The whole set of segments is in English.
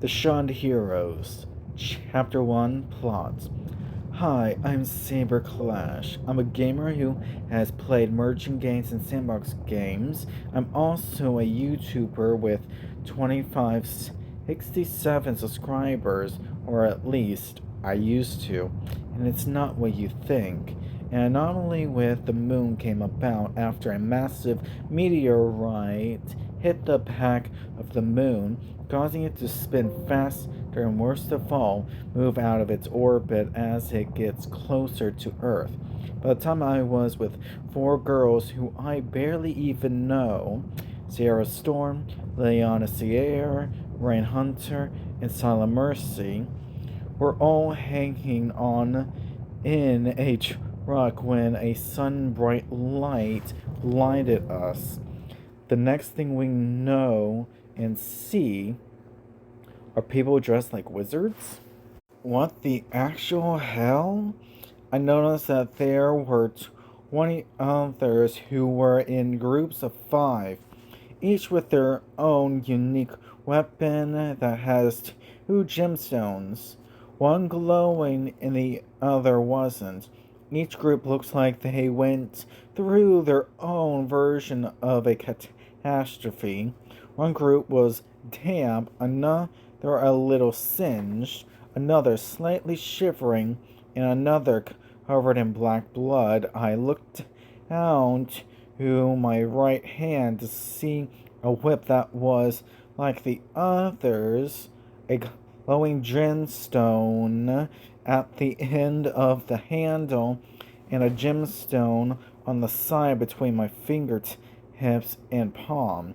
The Shunned Heroes, Chapter 1 Plot. Hi, I'm Saber Clash. I'm a gamer who has played merging games and sandbox games. I'm also a YouTuber with 2567 subscribers, or at least I used to, and it's not what you think. An anomaly with the moon came about after a massive meteorite hit the back of the moon, causing it to spin faster and, worst of all, move out of its orbit as it gets closer to Earth. By the time I was with four girls who I barely even know, Sierra Storm, Leona Sierra, Rain Hunter, and Silent Mercy, were all hanging on in a truck when a sun bright light blinded us. The next thing we know and see are people dressed like wizards. What the actual hell? I noticed that there were 20 others who were in groups of 5, each with their own unique weapon that has 2 gemstones, one glowing and the other wasn't. Each group looks like they went through their own version of a catastrophe. One group was damp, another a little singed, another slightly shivering, and another covered in black blood. I looked down to my right hand to see a whip that was like the others, a glowing gemstone at the end of the handle, and a gemstone on the side between my fingertips and palm.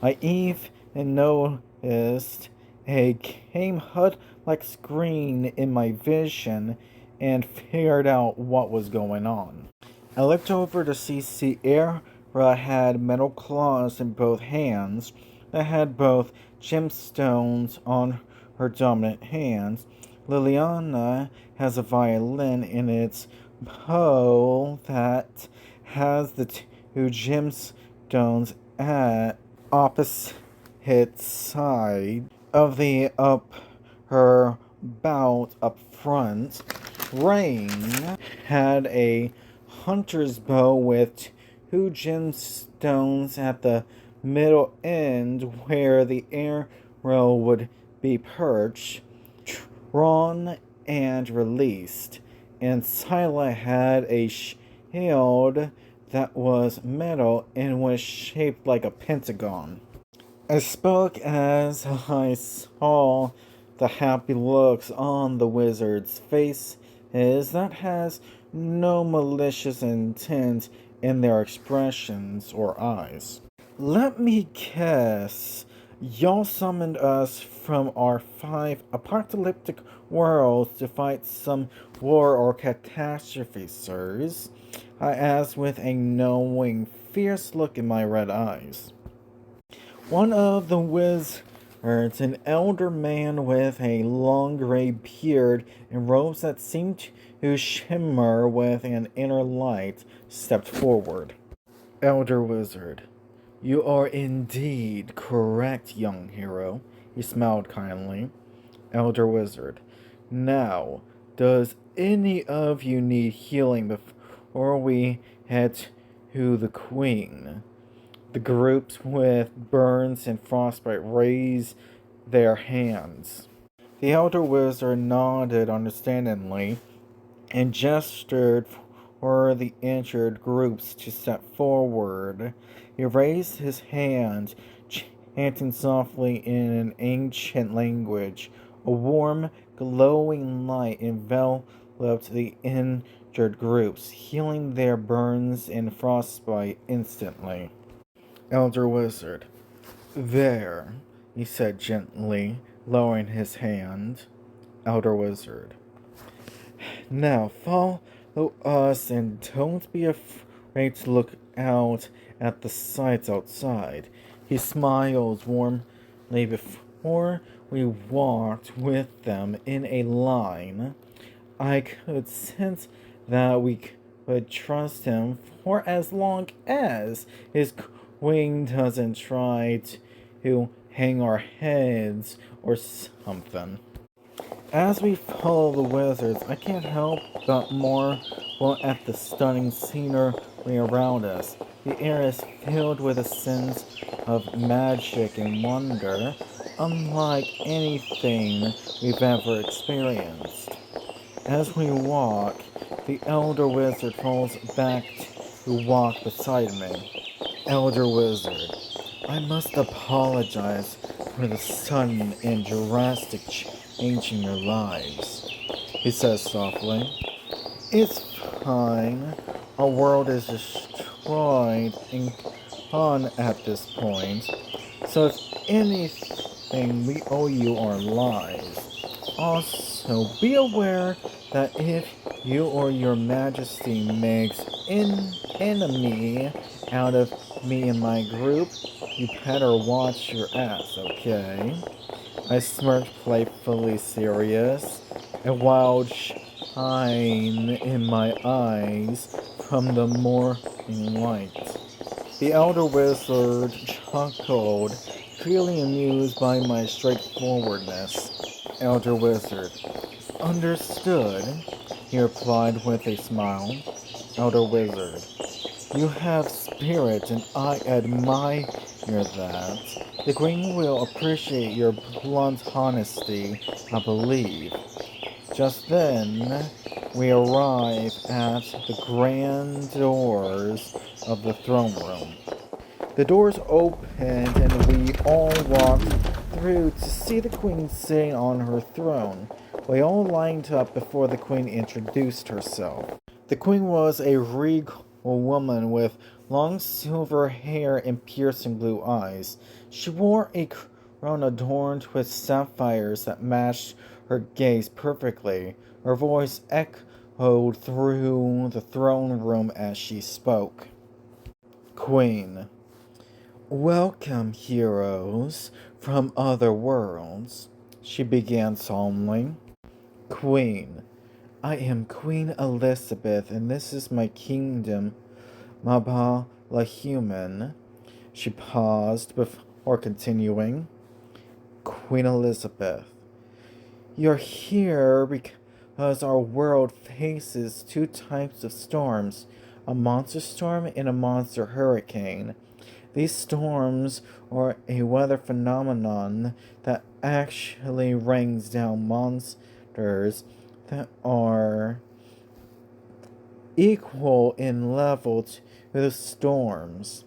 I even noticed a game HUD-like screen in my vision and figured out what was going on. I looked over to see Sierra had metal claws in both hands that had both gemstones on her dominant hands. Liliana has a violin in its bow that has the 2 gemstones at opposite side of the her bout up front. Rain had a hunter's bow with 2 gemstones at the middle end where the arrow would be perched, drawn, and released. And Scylla had a shield that was metal and was shaped like a pentagon. I spoke as I saw the happy looks on the wizard's face that has no malicious intent in their expressions or eyes. Let me guess, y'all summoned us from our 5 apocalyptic worlds to fight some war or catastrophe, sirs? I asked with a knowing, fierce look in my red eyes. One of the wizards, an elder man with a long gray beard and robes that seemed to shimmer with an inner light, stepped forward. Elder Wizard, you are indeed correct, young hero. He smiled kindly. Elder Wizard, now, does any of you need healing before we head to the Queen? The groups with burns and frostbite raised their hands. The elder wizard nodded understandingly and gestured for the injured groups to step forward. He raised his hand, chanting softly in an ancient language. A warm, glowing light enveloped the injured groups, healing their burns and frostbite instantly. Elder Wizard, there, he said gently, lowering his hand. Elder Wizard, now follow us and don't be afraid to look out at the sights outside. He smiled warmly before we walked with them in a line. I could sense that we could trust him for as long as his Queen doesn't try to hang our heads or something. As we follow the wizards, I can't help but marvel at the stunning scenery around us. The air is filled with a sense of magic and wonder, unlike anything we've ever experienced. As we walk, the elder wizard falls back to walk beside me. Elder wizard, I must apologize for the sudden and drastic change in your lives, he says softly. It's fine. Our world is destroyed and gone at this point. So if anything, we owe you our lives. Also, be aware that if you or your majesty makes an enemy out of me and my group, you better watch your ass, okay? I smirked, playfully serious, a wild shine in my eyes from the morning light. The elder wizard chuckled, clearly amused by my straightforwardness. Elder wizard, understood, he replied with a smile. Elder wizard, you have spirit and I admire that. The Green will appreciate your blunt honesty, I believe. Just then, we arrive at the grand doors of the throne room. The doors opened and we all walked through to see the queen sitting on her throne. We all lined up before the queen introduced herself. The queen was a regal woman with long silver hair and piercing blue eyes. She wore a crown adorned with sapphires that matched her gaze perfectly. Her voice echoed through the throne room as she spoke. Queen, welcome, heroes from other worlds, she began solemnly. Queen, I am Queen Elizabeth, and this is my kingdom, Mabalahuman. She paused before continuing. Queen Elizabeth, you're here because our world faces two types of storms, a monster storm and a monster hurricane. These storms are a weather phenomenon that actually rains down monsters that are equal in level to the storms,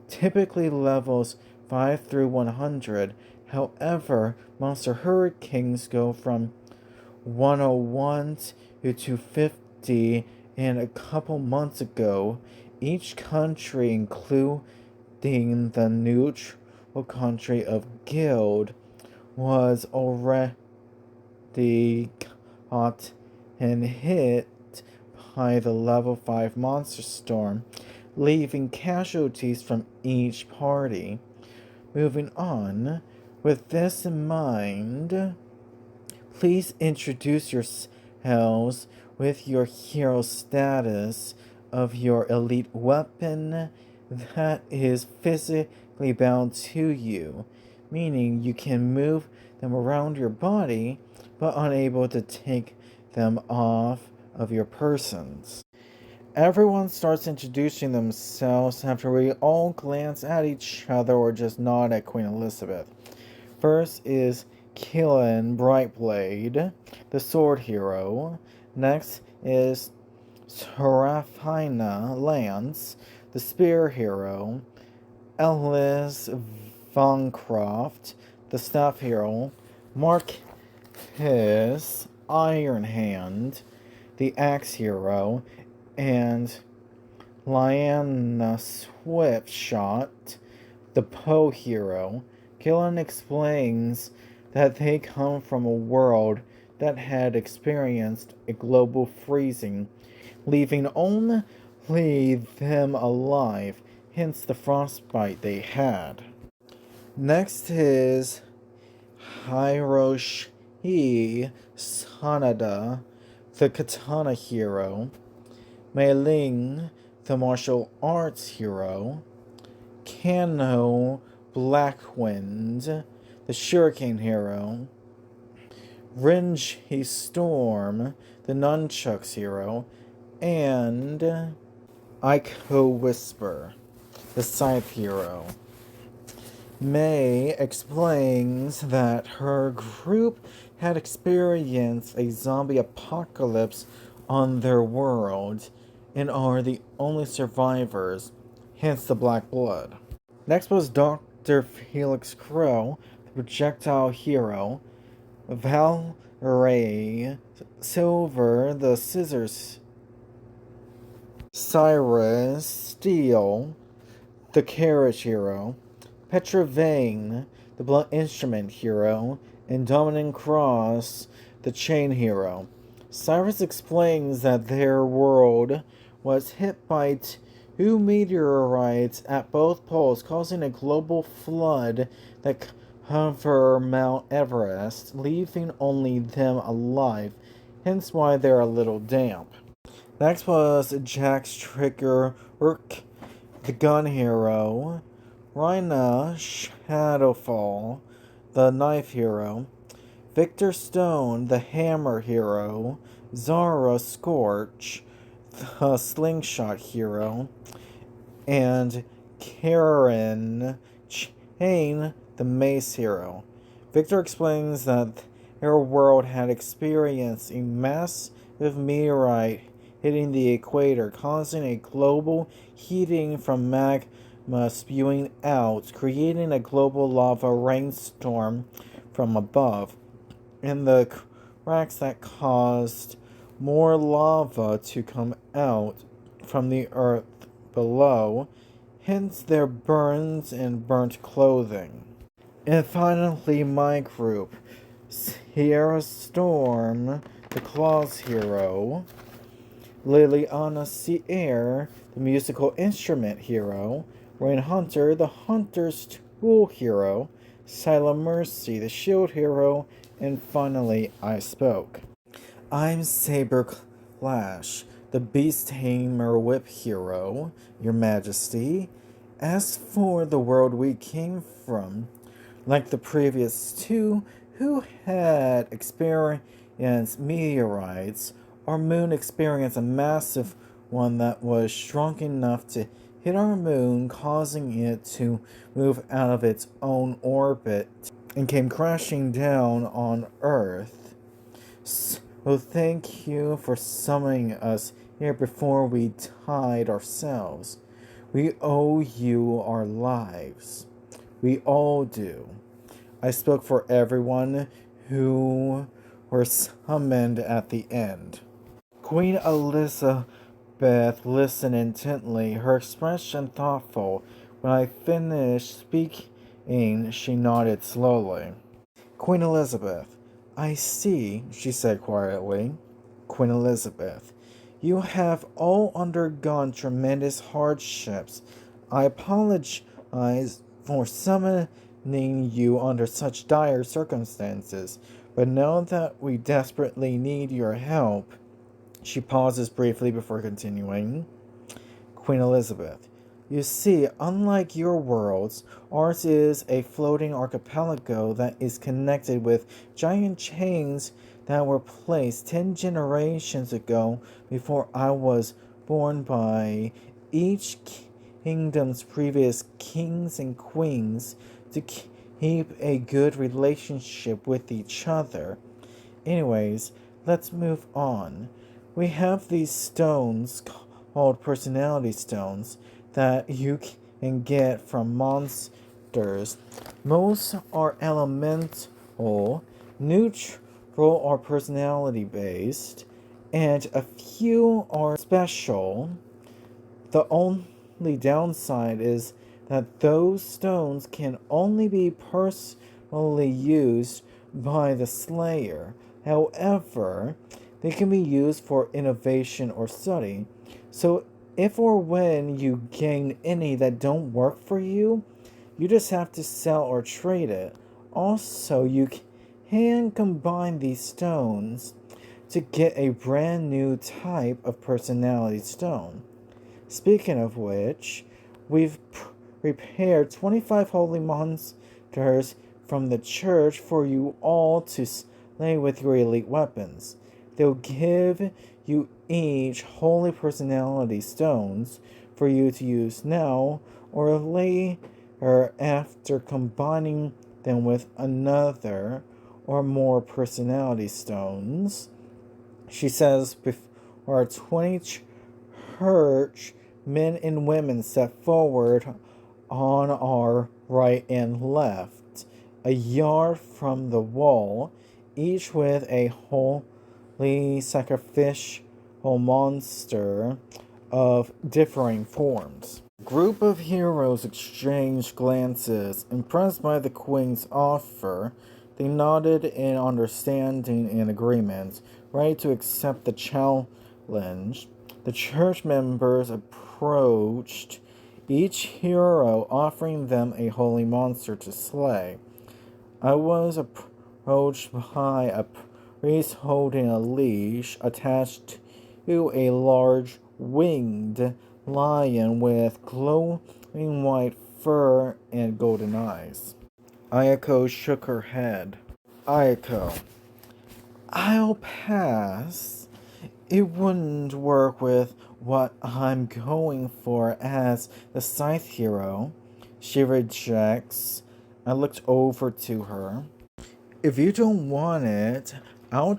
typically levels 5 through 100. However, monster hurricanes go from 101 to 250, and a couple months ago, each country, including the neutral country of Guild, was already caught and hit by the level 5 monster storm, leaving casualties from each party. Moving on, with this in mind, please introduce yourselves with your hero status of your elite weapon that is physically bound to you, meaning you can move them around your body but unable to take them off of your persons. Everyone starts introducing themselves after we all glance at each other or just nod at Queen Elizabeth. First is Keelan Brightblade, the sword hero. Next is Serafina Lance, the spear hero. Ellis Voncroft, the staff hero. Marcus Ironhand, the axe hero. And Lyanna Swiftshot, the Poe hero. Killen explains that they come from a world that had experienced a global freezing, leaving only them alive, hence the frostbite they had. Next is Hiroshi Sanada, the katana hero. Mei Ling, the martial arts hero. Kano Black Wind, the Shuriken hero, Ringy Storm, the Nunchucks hero, and Ico Whisper, the Scythe hero. May explains that her group had experienced a zombie apocalypse on their world and are the only survivors, hence the black blood. Next was Dr. Felix Crow, the projectile hero, Valerie Silver, the scissors, Cyrus Steele, the carriage hero, Petra Vane, the blunt instrument hero, and Dominic Cross, the chain hero. Cyrus explains that their world was hit by two meteorites at both poles, causing a global flood that covered Mount Everest, leaving only them alive, hence why they're a little damp. Next was Jack's Trigger Work, the gun hero, Rhina Shadowfall, the knife hero, Victor Stone, the hammer hero, Zara Scorch, the slingshot hero, and Karen Chain, the mace hero. Victor explains that their world had experienced a massive meteorite hitting the equator, causing a global heating from magma spewing out, creating a global lava rainstorm from above, and the cracks that caused more lava to come out from the earth below, hence their burns and burnt clothing. And finally, my group, Sierra Storm, the Claws hero, Liliana Sierra, the musical instrument hero, Rain Hunter, the hunter's tool hero, Silent Mercy, the shield hero, and finally, I spoke. I'm Saber Clash, the Beast Tamer Whip hero, Your Majesty. As for the world we came from, like the previous two who had experienced meteorites, our moon experienced a massive one that was strong enough to hit our moon, causing it to move out of its own orbit and came crashing down on Earth. So thank you for summoning us here before we died ourselves. We owe you our lives. We all do. I spoke for everyone who were summoned at the end. Queen Elizabeth listened intently, her expression thoughtful. When I finished speaking, she nodded slowly. Queen Elizabeth, I see, she said quietly. Queen Elizabeth, you have all undergone tremendous hardships. I apologize for summoning you under such dire circumstances, but now that we desperately need your help. She pauses briefly before continuing. Queen Elizabeth, you see, unlike your worlds, ours is a floating archipelago that is connected with giant chains that were placed 10 generations ago before I was born by each kingdom's previous kings and queens to keep a good relationship with each other. Anyways, let's move on. We have these stones called personality stones that you can get from monsters. Most are elemental, neutral or personality based, and a few are special. The only downside is that those stones can only be personally used by the Slayer. However, they can be used for innovation or study. So if or when you gain any that don't work for you, you just have to sell or trade it. Also, you can combine these stones to get a brand new type of personality stone. Speaking of which, we've prepared 25 holy monsters from the church for you all to slay with your elite weapons. They'll give you each holy personality stones for you to use now or later after combining them with another or more personality stones. She says before 20 church men and women step forward on our right and left, a yard from the wall, each with a holy sacrificial monster of differing forms. A group of heroes exchanged glances. Impressed by the queen's offer, they nodded in understanding and agreement, ready to accept the challenge. The church members approached each hero, offering them a holy monster to slay. I was approached by a priest holding a leash attached to a large winged lion with glowing white fur and golden eyes. Ayako shook her head. Ayako, I'll pass. It wouldn't work with what I'm going for as the scythe hero. She rejects. I looked over to her. If you don't want it, I'll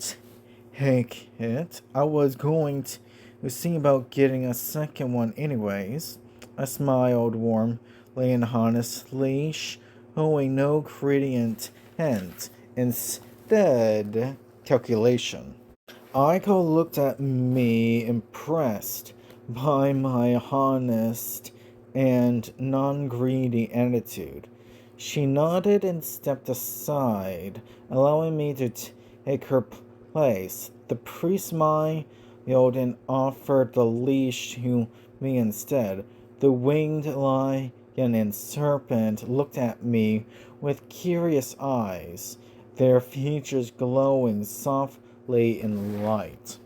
take it. I was going to see about getting a second one anyways. I smiled warmly and honestly, showing no gradient intent. Instead, calculation. Aiko looked at me, impressed by my honest and non-greedy attitude. She nodded and stepped aside, allowing me to take her place. The priest smiled and offered the leash to me instead. The winged lion and serpent looked at me with curious eyes, their features glowing softly in light.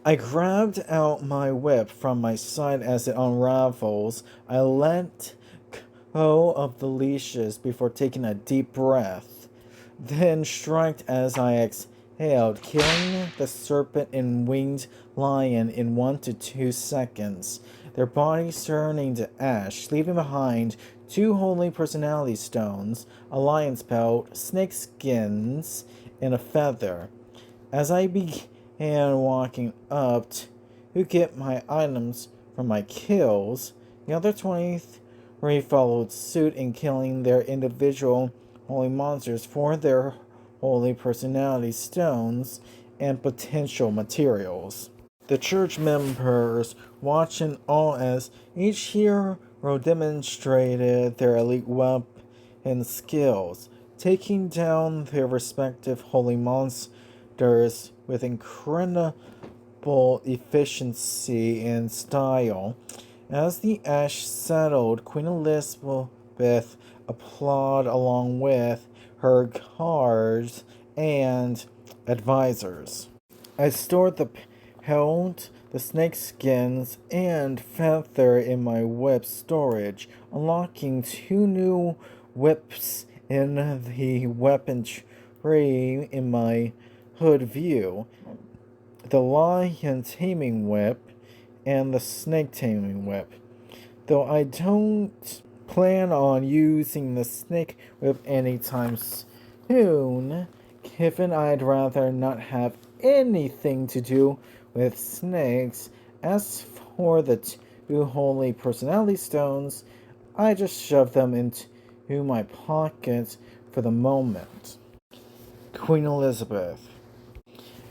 I grabbed out my whip from my side as it unravels. I let go of the leashes before taking a deep breath, then struck as I exhaled, killing the serpent and winged lion in 1 to 2 seconds, their bodies turning to ash, leaving behind 2 holy personality stones, a lion's pelt, snake skins, and a feather. As I began walking up to get my items from my kills, the other 23 followed suit in killing their individual holy monsters for their holy personality stones and potential materials. The church members watched in awe as each hero demonstrated their elite weapon skills, taking down their respective holy monsters with incredible efficiency and style. As the ash settled, Queen Elizabeth applauded along with her guards and advisors. I stored the pelt, the snake skins, and feather in my whip storage, unlocking 2 new whips in the weapon tree in my hood view, the lion taming whip and the snake taming whip. Though I don't plan on using the snake whip anytime soon, given I'd rather not have anything to do with snakes. As for the 2 holy personality stones, I just shoved them into my pocket for the moment. Queen Elizabeth.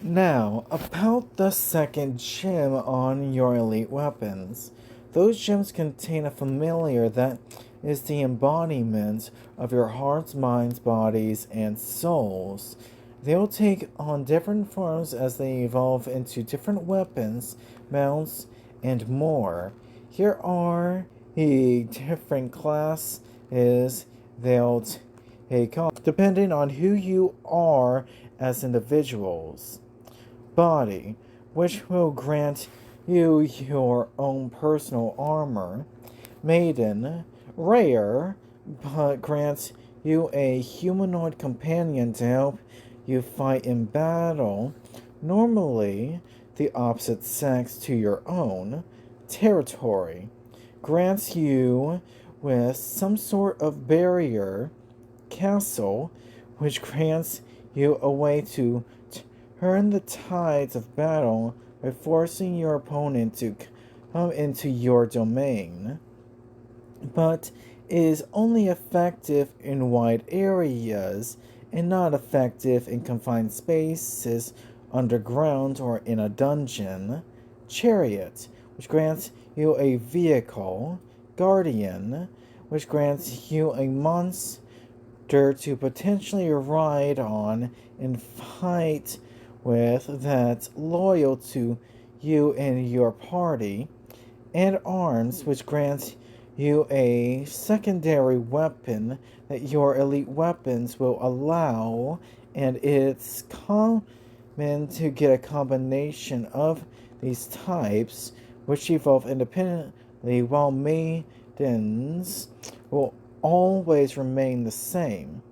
Now, about the second gem on your elite weapons. Those gems contain a familiar that is the embodiment of your hearts, minds, bodies, and souls. They'll take on different forms as they evolve into different weapons, mounts, and more. Here are the different classes they'll take on, depending on who you are as individuals. Body, which will grant you your own personal armor. Maiden, rare, but grants you a humanoid companion to help you fight in battle, normally the opposite sex to your own territory. Grants you with some sort of barrier castle, which grants you a way to turn the tides of battle by forcing your opponent to come into your domain, but is only effective in wide areas and not effective in confined spaces underground or in a dungeon. Chariot, which grants you a vehicle. Guardian, which grants you a monster to potentially ride on and fight with that's loyal to you and your party, and arms, which grants you a secondary weapon that your elite weapons will allow, and it's common to get a combination of these types, which evolve independently, while maidens will always remain the same.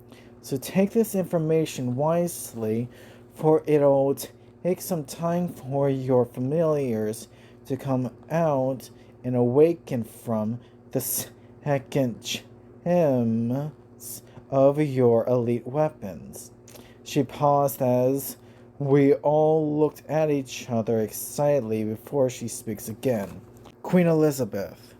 So take this information wisely, for it'll take some time for your familiars to come out and awaken from the second gems of your elite weapons. She paused as we all looked at each other excitedly before she speaks again. Queen Elizabeth.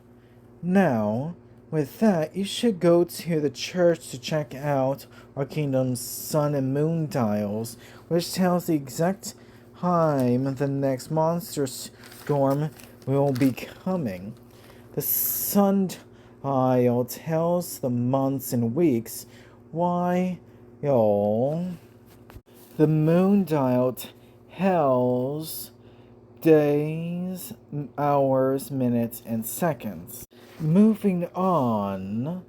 Now, with that, you should go to the church to check out our kingdom's sun and moon dials, which tells the exact time the next monster storm will be coming. The sun dial tells the months and weeks, while the moon dial tells days, hours, minutes, and seconds. Moving on,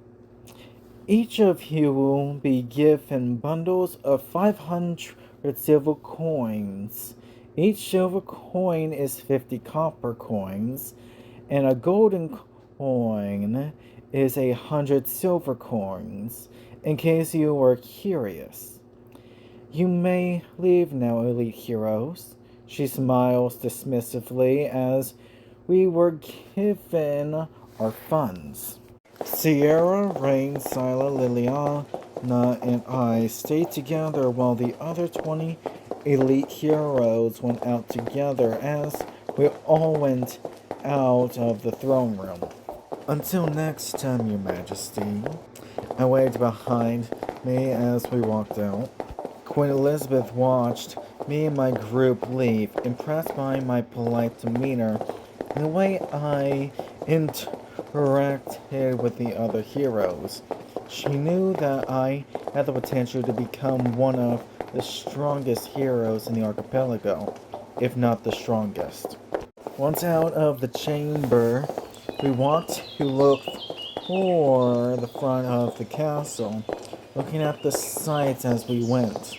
each of you will be given bundles of 500 silver coins. Each silver coin is 50 copper coins, and a golden coin is 100 silver coins, in case you were curious. You may leave now, elite heroes. She smiles dismissively as we were given our funds. Sierra, Rain, Sila, Liliana, and I stayed together while the other 20 elite heroes went out together as we all went out of the throne room. Until next time, Your Majesty. I waved behind me as we walked out. Queen Elizabeth watched me and my group leave, impressed by my polite demeanor and the way I interacted with the other heroes. She knew that I had the potential to become one of the strongest heroes in the archipelago, if not the strongest. Once out of the chamber, we walked to look for the front of the castle, looking at the sights as we went.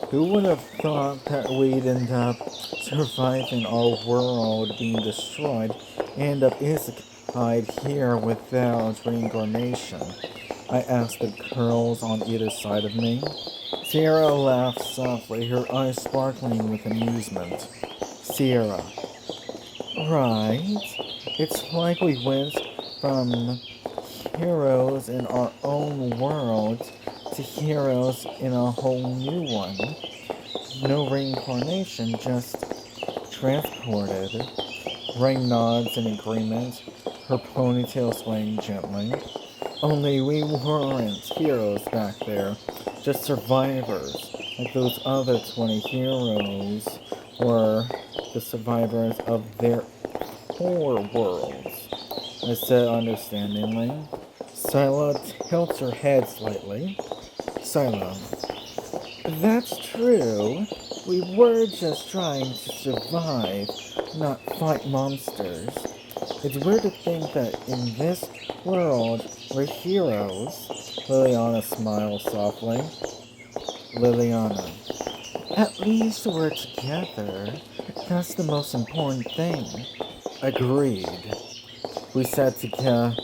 Who would have thought that we'd end up surviving our world being destroyed and end up isekai here without reincarnation? I asked the girls on either side of me. Sierra laughed softly, her eyes sparkling with amusement. Sierra. Right. It's like we went from heroes in our own world to heroes in a whole new one. No reincarnation, just transported. Rain nods in agreement, her ponytail swaying gently. Only we weren't heroes back there, just survivors, like those other 20 heroes were the survivors of their poor worlds, I said understandingly. Sila tilts her head slightly. Sila, that's true. We were just trying to survive, not fight monsters. It's weird to think that in this world we're heroes. Liliana smiles softly. Liliana, at least we're together. That's the most important thing. Agreed. We sat together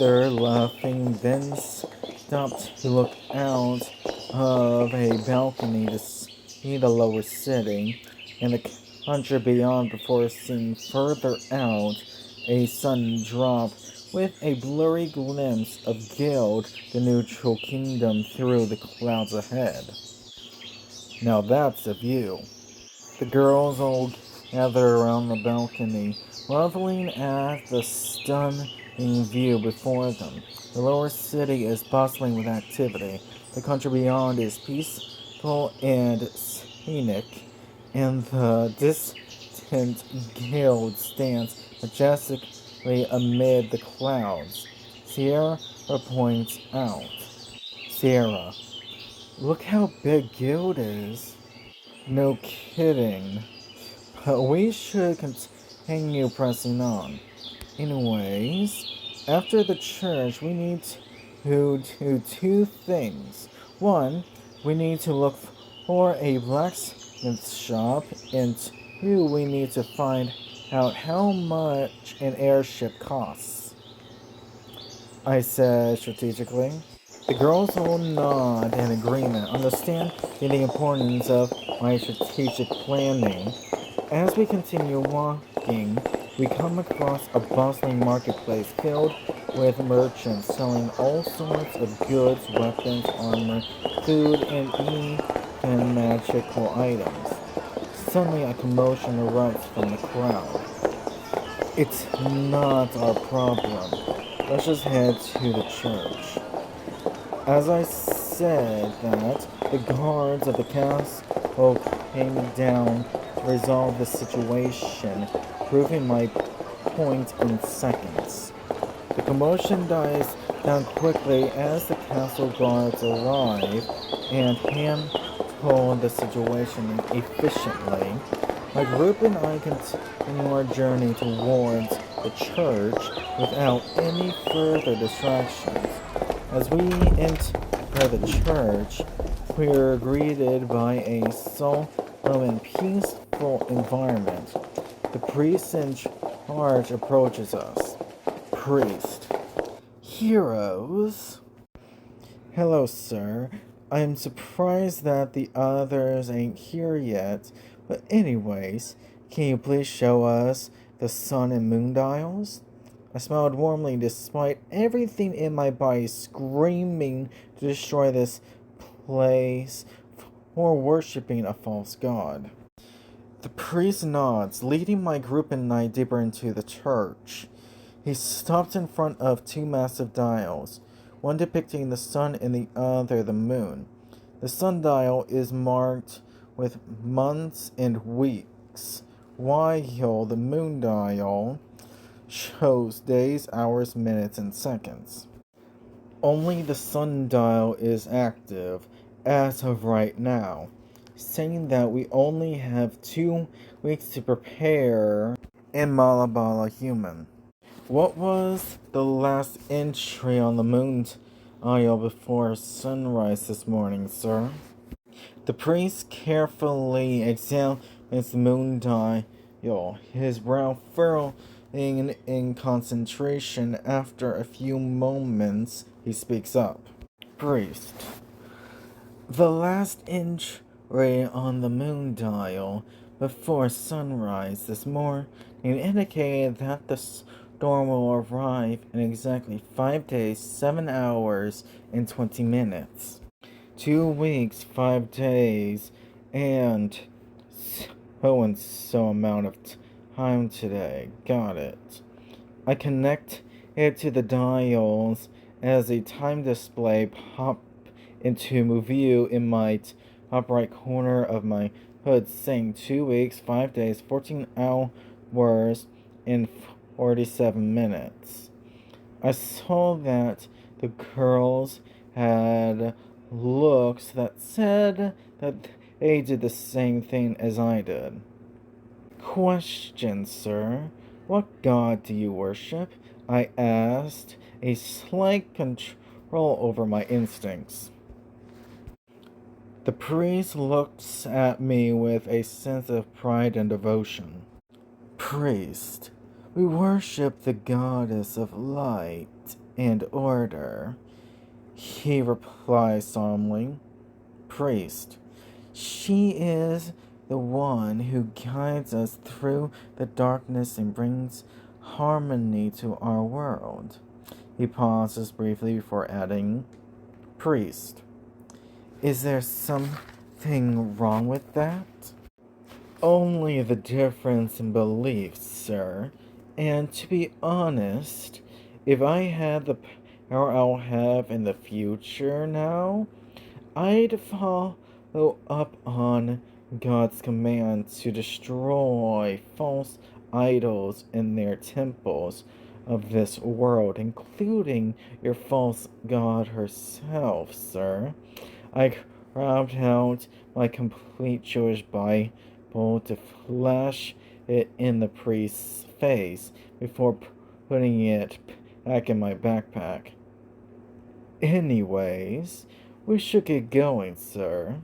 After laughing, Vince stopped to look out of a balcony to see the lower city and the country beyond before seeing further out a sudden drop with a blurry glimpse of Guild, the neutral kingdom, through the clouds ahead. Now that's a view. The girls all gather around the balcony, marveling at the stunning view before them. The lower city is bustling with activity. The country beyond is peaceful and scenic, and the distant guild stands majestically amid the clouds. Sierra points out. Sierra, look how big Guild is. No kidding. But we should continue pressing on. Anyways, after the church, we need to do two things. One, we need to look for a blacksmith shop, and two, we need to find out how much an airship costs, I said strategically. The girls all nod in agreement, understanding the importance of my strategic planning. As we continue walking, we come across a bustling marketplace filled with merchants selling all sorts of goods, weapons, armor, food, and even magical items. Suddenly, a commotion erupts from the crowd. It's not our problem. Let's just head to the church. As I said that, the guards of the castle came down to resolve the situation, proving my point in seconds. The commotion dies down quickly as the castle guards arrive and handle the situation efficiently. My group and I continue our journey towards the church without any further distractions. As we enter the church, we are greeted by a solemn and peaceful environment. The priest in charge approaches us. Priest. Heroes. Hello, sir. I'm surprised that the others ain't here yet, but anyways, can you please show us the sun and moon dials? I smiled warmly despite everything in my body screaming to destroy this place for worshipping a false god. The priest nods, leading my group and I deeper into the church. He stopped in front of two massive dials, one depicting the sun and the other the moon. The sundial is marked with months and weeks, while the moon dial shows days, hours, minutes, and seconds. Only the sundial is active as of right now, saying that we only have 2 weeks to prepare in Malabala Human. What was the last entry on the moon dial before sunrise this morning, sir? The priest carefully examines the moon dial, his brow furrowing in concentration. After a few moments, he speaks up. Priest, the last entry on the moon dial before sunrise this morning indicated that the storm will arrive in exactly 5 days, 7 hours, and 20 minutes. 2 weeks, 5 days, and so amount of time today. Got it. I connect it to the dials as a time display pop into view in my top right corner of my hood, saying 2 weeks, 5 days, 14 hours, and 47 minutes. I saw that the girls had looks that said that they did the same thing as I did. Question, sir. What god do you worship? I asked, a slight control over my instincts. The priest looks at me with a sense of pride and devotion. Priest, we worship the goddess of light and order, he replies solemnly. Priest, she is the one who guides us through the darkness and brings harmony to our world. He pauses briefly before adding, Priest, is there something wrong with that? Only the difference in beliefs, sir. And to be honest, if I had the power I'll have in the future now, I'd follow up on God's command to destroy false idols in their temples of this world, including your false god herself, sir. I grabbed out my complete Jewish Bible to flash it in the priest's face before putting it back in my backpack. Anyways, we should get going, sir,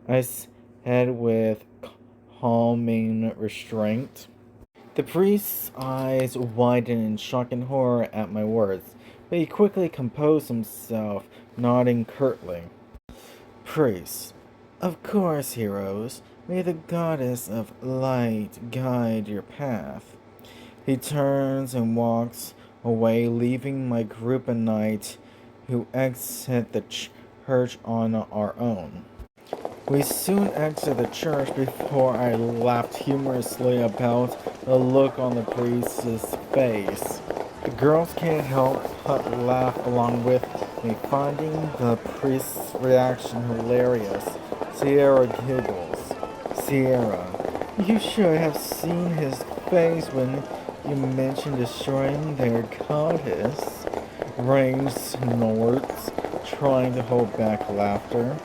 I said with calming restraint. The priest's eyes widened in shock and horror at my words, but he quickly composed himself, nodding curtly. Priest, of course, heroes. May the goddess of light guide your path. He turns and walks away, leaving my group of knights who exit the church on our own. We soon exit the church before I laughed humorously about the look on the priest's face. The girls can't help but laugh along with me, finding the priest's reaction hilarious. Sierra giggles. Sierra, you should have seen his face when you mentioned destroying their goddess. Rain snorts, trying to hold back laughter.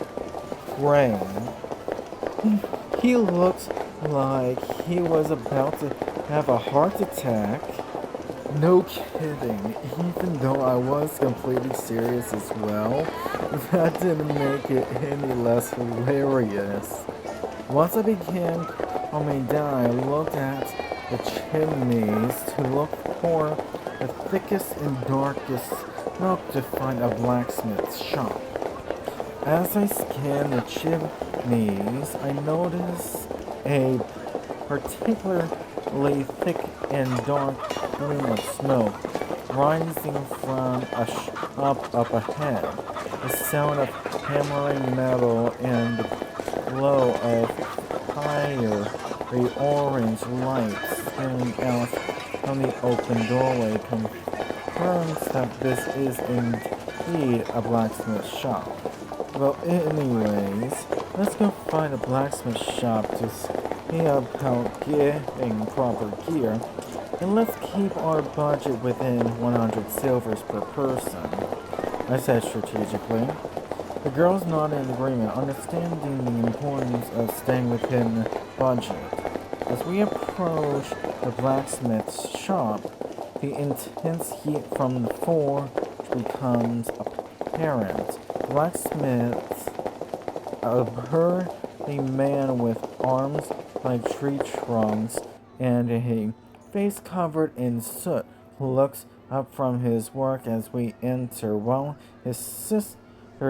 Rain. He looked like he was about to have a heart attack. No kidding, even though I was completely serious as well, that didn't make it any less hilarious. Once I began calming down, I looked at the chimneys to look for the thickest and darkest smoke to find a blacksmith's shop. As I scanned the chimneys, I noticed a particularly thick and dark plume of smoke rising from a shop up ahead. The sound of hammering metal and the glow of fiery orange light spilling out from the open doorway confirms that this is indeed a blacksmith shop. Well, anyways, let's go find a blacksmith shop to see about getting proper gear, and let's keep our budget within 100 silvers per person, I said strategically. The girls nodded in agreement, understanding the importance of staying within budget. As we approach the blacksmith's shop, the intense heat from the forge becomes apparent. Blacksmiths, a burly man with arms like tree trunks and a face covered in soot, looks up from his work as we enter, while his sister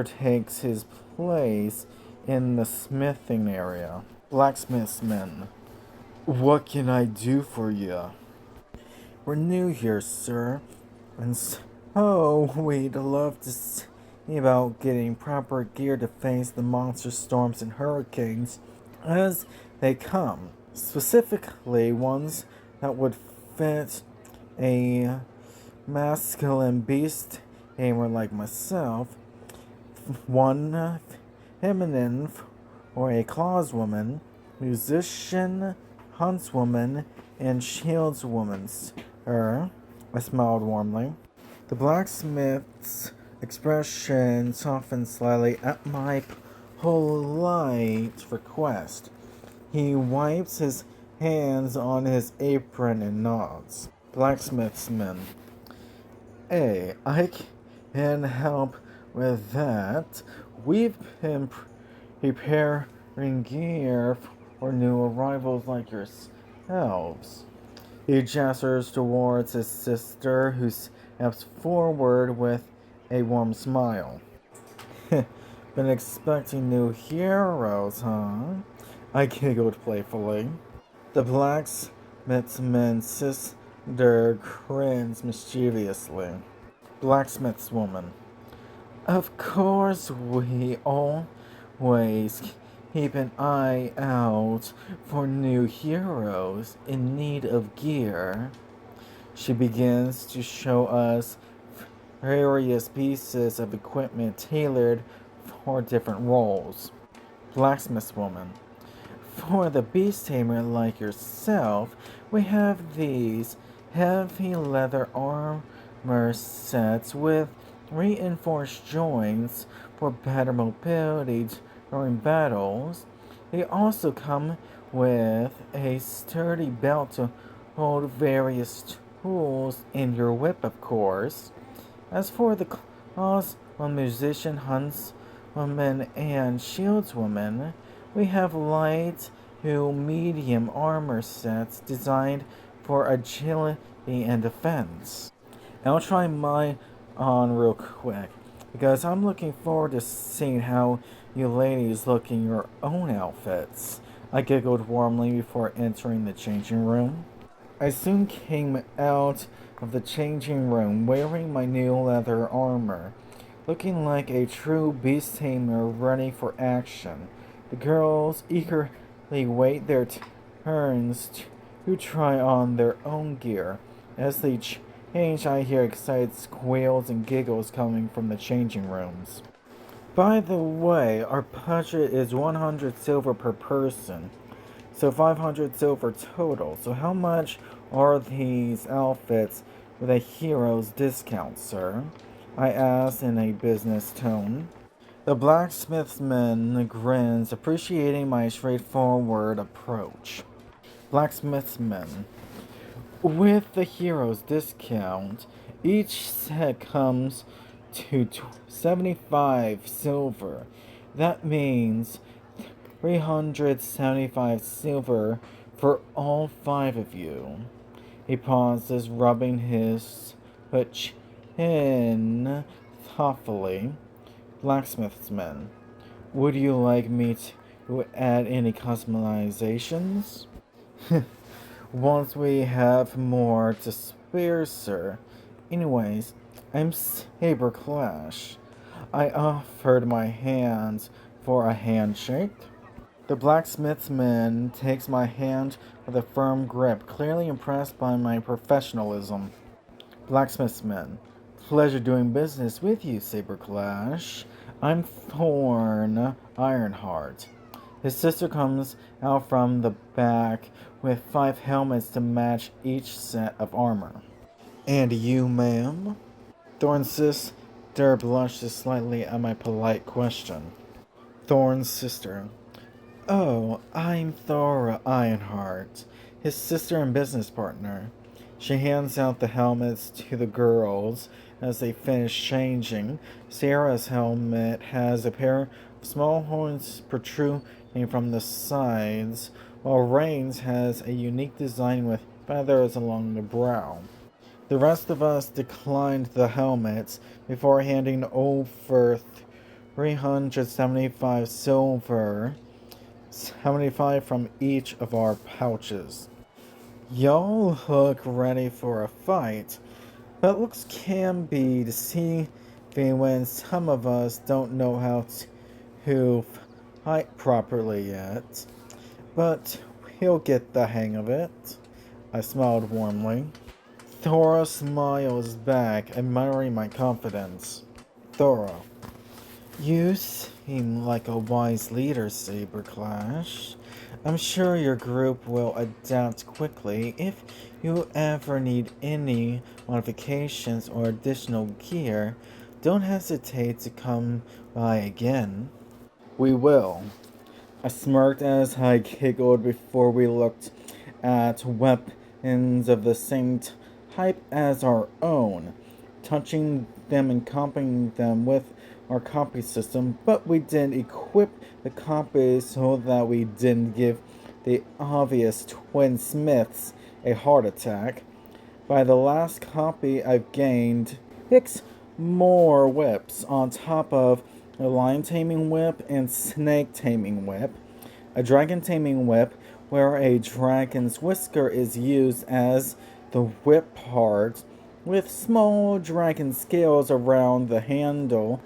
takes his place in the smithing area. Blacksmith's men, what can I do for you? We're new here, sir, and so we'd love to see about getting proper gear to face the monster storms and hurricanes as they come. Specifically, ones that would fit a masculine beast tamer like myself, one feminine or a clawswoman, musician, huntswoman, and shieldswoman, sir. I smiled warmly. The blacksmith's expression softened slightly at my polite request. He wipes his hands on his apron and nods. Blacksmith's men. Hey, I can help with that. We've been preparing gear for new arrivals like yourselves. He gestures towards his sister, who steps forward with a warm smile. Been expecting new heroes, huh? I giggled playfully. The blacksmith's sister grins mischievously. Blacksmith's woman. Of course, we always keep an eye out for new heroes in need of gear. She begins to show us various pieces of equipment tailored for different roles. Blacksmith woman. For the beast tamer like yourself, we have these heavy leather armor sets with reinforced joints for better mobility during battles. They also come with a sturdy belt to hold various tools in your whip, of course. As for the claws on musician, huntswoman, and shieldswoman, we have light to medium armor sets designed for agility and defense. I'll try mine on real quick because I'm looking forward to seeing how you ladies look in your own outfits. I giggled warmly before entering the changing room. I soon came out of the changing room wearing my new leather armor, looking like a true beast tamer ready for action. The girls eagerly wait their turns to try on their own gear. As they change, I hear excited squeals and giggles coming from the changing rooms. By the way, our budget is 100 silver per person, so 500 silver total. So how much are these outfits with a hero's discount, sir? I asked in a business tone. The blacksmithman grins, appreciating my straightforward approach. Blacksmithman. With the hero's discount, each set comes to 75 silver. That means 375 silver for all 5 of you. He pauses, rubbing his chin thoughtfully. Blacksmith's men. Would you like me to add any customizations? Once we have more to spare, sir. Anyways, I'm Saber Clash. I offered my hands for a handshake. The blacksmith's man takes my hand with a firm grip, clearly impressed by my professionalism. Blacksmith's man. Pleasure doing business with you, Saber Clash. I'm Thorn Ironheart. His sister comes out from the back with 5 helmets to match each set of armor. And you, ma'am? Thorn's sister blushes slightly at my polite question. Thorn's sister. Oh, I'm Thora Ironheart, his sister and business partner. She hands out the helmets to the girls as they finish changing. Sarah's helmet has a pair of small horns protruding from the sides, while Rain's has a unique design with feathers along the brow. The rest of us declined the helmets before handing over 375 silver, 75 from each of our pouches. Y'all look ready for a fight, but looks can be deceiving when some of us don't know how to fight properly yet. But we'll get the hang of it. I smiled warmly. Thora smiles back, admiring my confidence. Thora. You seem like a wise leader, Saber Clash. I'm sure your group will adapt quickly. If you ever need any modifications or additional gear, don't hesitate to come by again. We will. I smirked as I giggled before we looked at weapons of the same type as our own, touching them and comparing them with our copy system, but we didn't equip the copies so that we didn't give the obvious twin Smiths a heart attack. By the last copy, I've gained 6 more whips on top of a lion taming whip and snake taming whip, a dragon taming whip where a dragon's whisker is used as the whip part, with small dragon scales around the handle,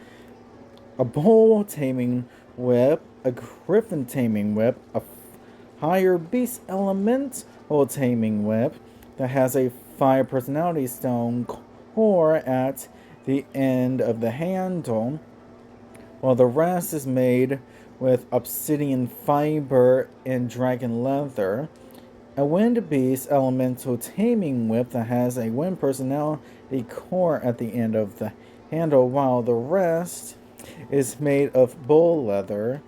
a bull taming whip, a griffin taming whip, a higher beast elemental taming whip that has a fire personality stone core at the end of the handle, while the rest is made with obsidian fiber and dragon leather. A wind beast elemental taming whip that has a wind personality core at the end of the handle, while the rest is made of bull leather,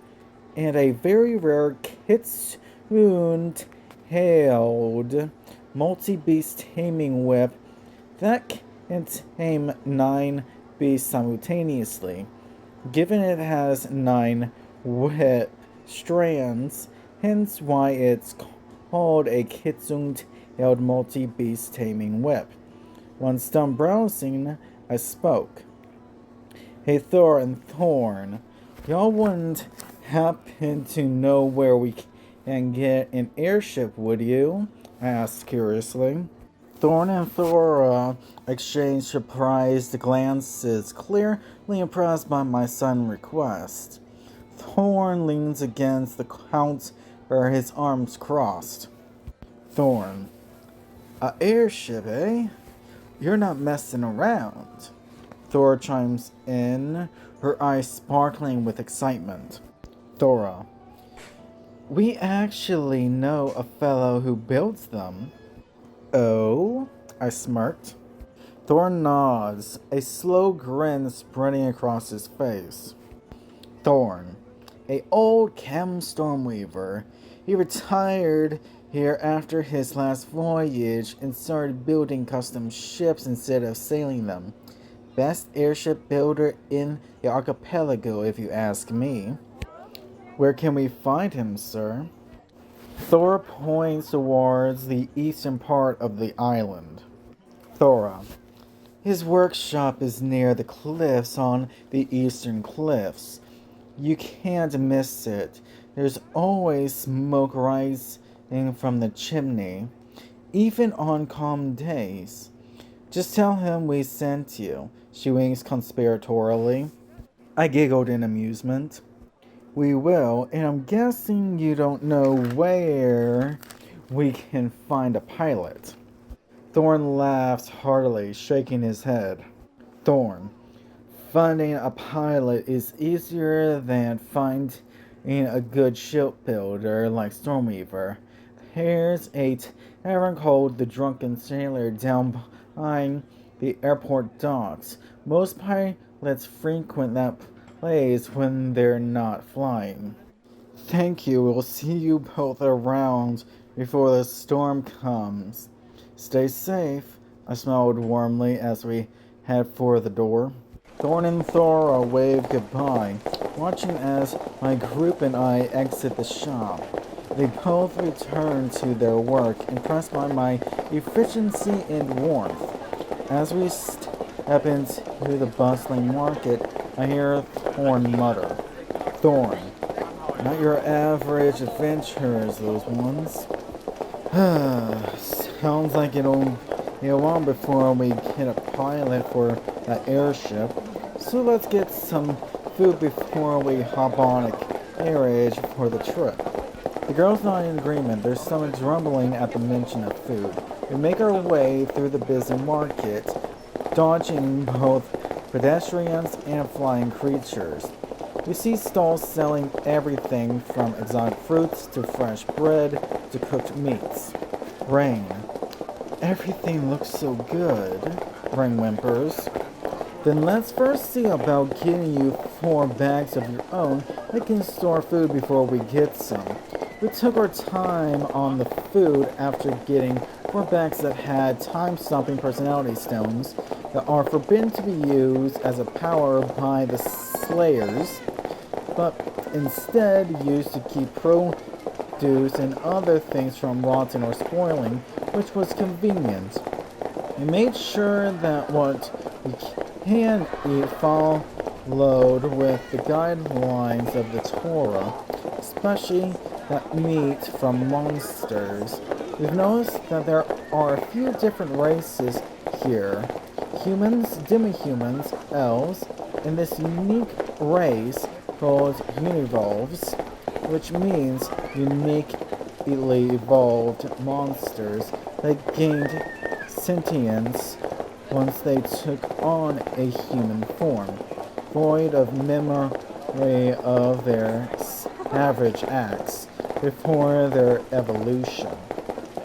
and a very rare kitsune tailed multi-beast taming whip that can tame 9 beasts simultaneously. Given it has 9 whip strands, hence why it's called a kitsune-tailed multi-beast taming whip. Once done browsing, I spoke. Hey Thor and Thorn, y'all wouldn't happen to know where we can get an airship, would you? I asked curiously. Thorn and Thora exchanged surprised glances, clearly impressed by my sudden request. Thorn leans against the counter, his arms crossed. Thorn, a airship, eh? You're not messing around. Thor chimes in, her eyes sparkling with excitement. Thora, we actually know a fellow who builds them. Oh? I smirked. Thor nods, a slow grin spreading across his face. Thorn, a old chem stormweaver. He retired here after his last voyage and started building custom ships instead of sailing them. Best airship builder in the Archipelago, if you ask me. Where can we find him, sir? Thor points towards the eastern part of the island. Thora, his workshop is near the cliffs on the eastern cliffs. You can't miss it. There's always smoke rising from the chimney, even on calm days. Just tell him we sent you, she winks conspiratorially. I giggled in amusement. We will, and I'm guessing you don't know where we can find a pilot. Thorn laughs heartily, shaking his head. Thorn, finding a pilot is easier than finding a good shipbuilder like Stormweaver. Here's a tavern called the Drunken Sailor down behind the airport docks. Most pilots frequent that place when they're not flying. Thank you. We'll see you both around before the storm comes. Stay safe. I smiled warmly as we head for the door. Thorn and Thora wave goodbye, watching as my group and I exit the shop. They both return to their work, impressed by my efficiency and warmth. As we step into the bustling market, I hear Thorn mutter. Thorn, not your average adventurers, those ones. Sounds like it'll be a while before we get a pilot for that airship. So let's get some food before we hop on a carriage for the trip. The girls nod in agreement, their stomachs rumbling at the mention of food. We make our way through the busy market, dodging both pedestrians and flying creatures. We see stalls selling everything from exotic fruits to fresh bread to cooked meats. Ring. Everything looks so good, Ring whimpers. Then let's first see about getting you 4 bags of your own that can store food before we get some. We took our time on the food after getting 4 bags that had time-stopping personality stones that are forbidden to be used as a power by the Slayers, but instead used to keep produce and other things from rotting or spoiling, which was convenient. We made sure that what we can eat followed with the guidelines of the Torah, especially that meat from monsters. We've noticed that there are a few different races here: humans, demi-humans, elves, and this unique race called univolves, which means uniquely evolved monsters that gained sentience once they took on a human form, void of memory of their savage acts before their evolution.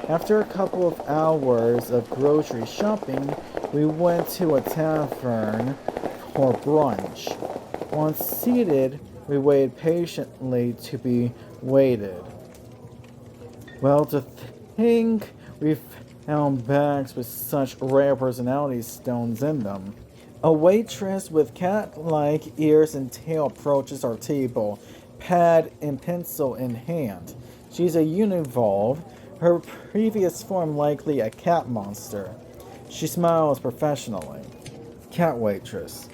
After a couple of hours of grocery shopping, we went to a tavern for brunch. Once seated, we waited patiently to be waited. Well, to think we found bags with such rare personality stones in them. A waitress with cat-like ears and tail approaches our table, pad and pencil in hand. She's a univolve, her previous form likely a cat monster. She smiles professionally. Cat waitress.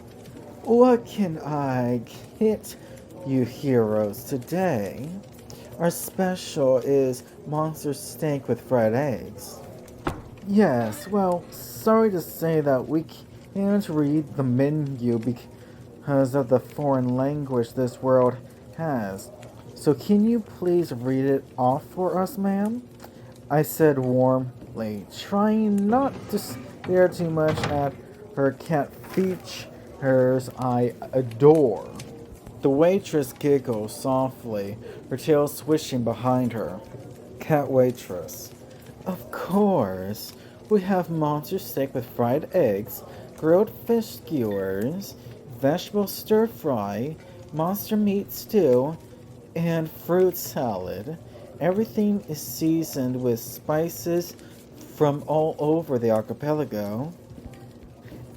What can I get you heroes today? Our special is monster steak with fried eggs. Yes, well, sorry to say that we can't read the menu because of the foreign language this world has. So can you please read it off for us, ma'am? I said warmly, trying not to stare too much at her cat features I adore. The waitress giggles softly, her tail swishing behind her. Cat waitress. Of course. We have monster steak with fried eggs, grilled fish skewers, vegetable stir fry, monster meat stew, and fruit salad. Everything is seasoned with spices from all over the archipelago.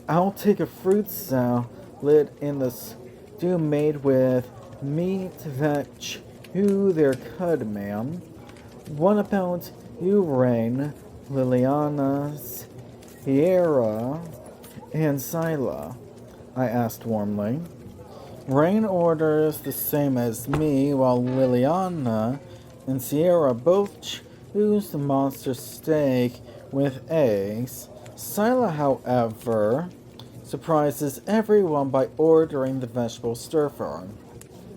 I'll take a fruit salad in the stew made with meat that chew their cud, ma'am. What about you, Rain, Liliana, Sierra, and Scylla? I asked warmly. Rain orders the same as me, while Liliana and Sierra both choose the monster steak with eggs. Scylla, however, surprises everyone by ordering the vegetable stir-fry.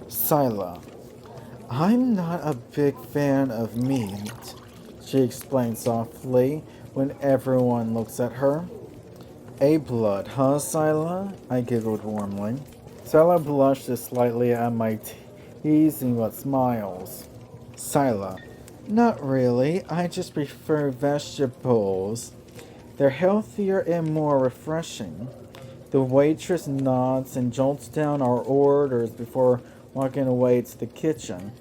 Scylla. I'm not a big fan of meat, she explained softly when everyone looks at her. A blood, huh, Scylla? I giggled warmly. Scylla blushed slightly at my teasing but smiles. Scylla. Not really, I just prefer vegetables. They're healthier and more refreshing. The waitress nods and jolts down our orders before walking away to the kitchen.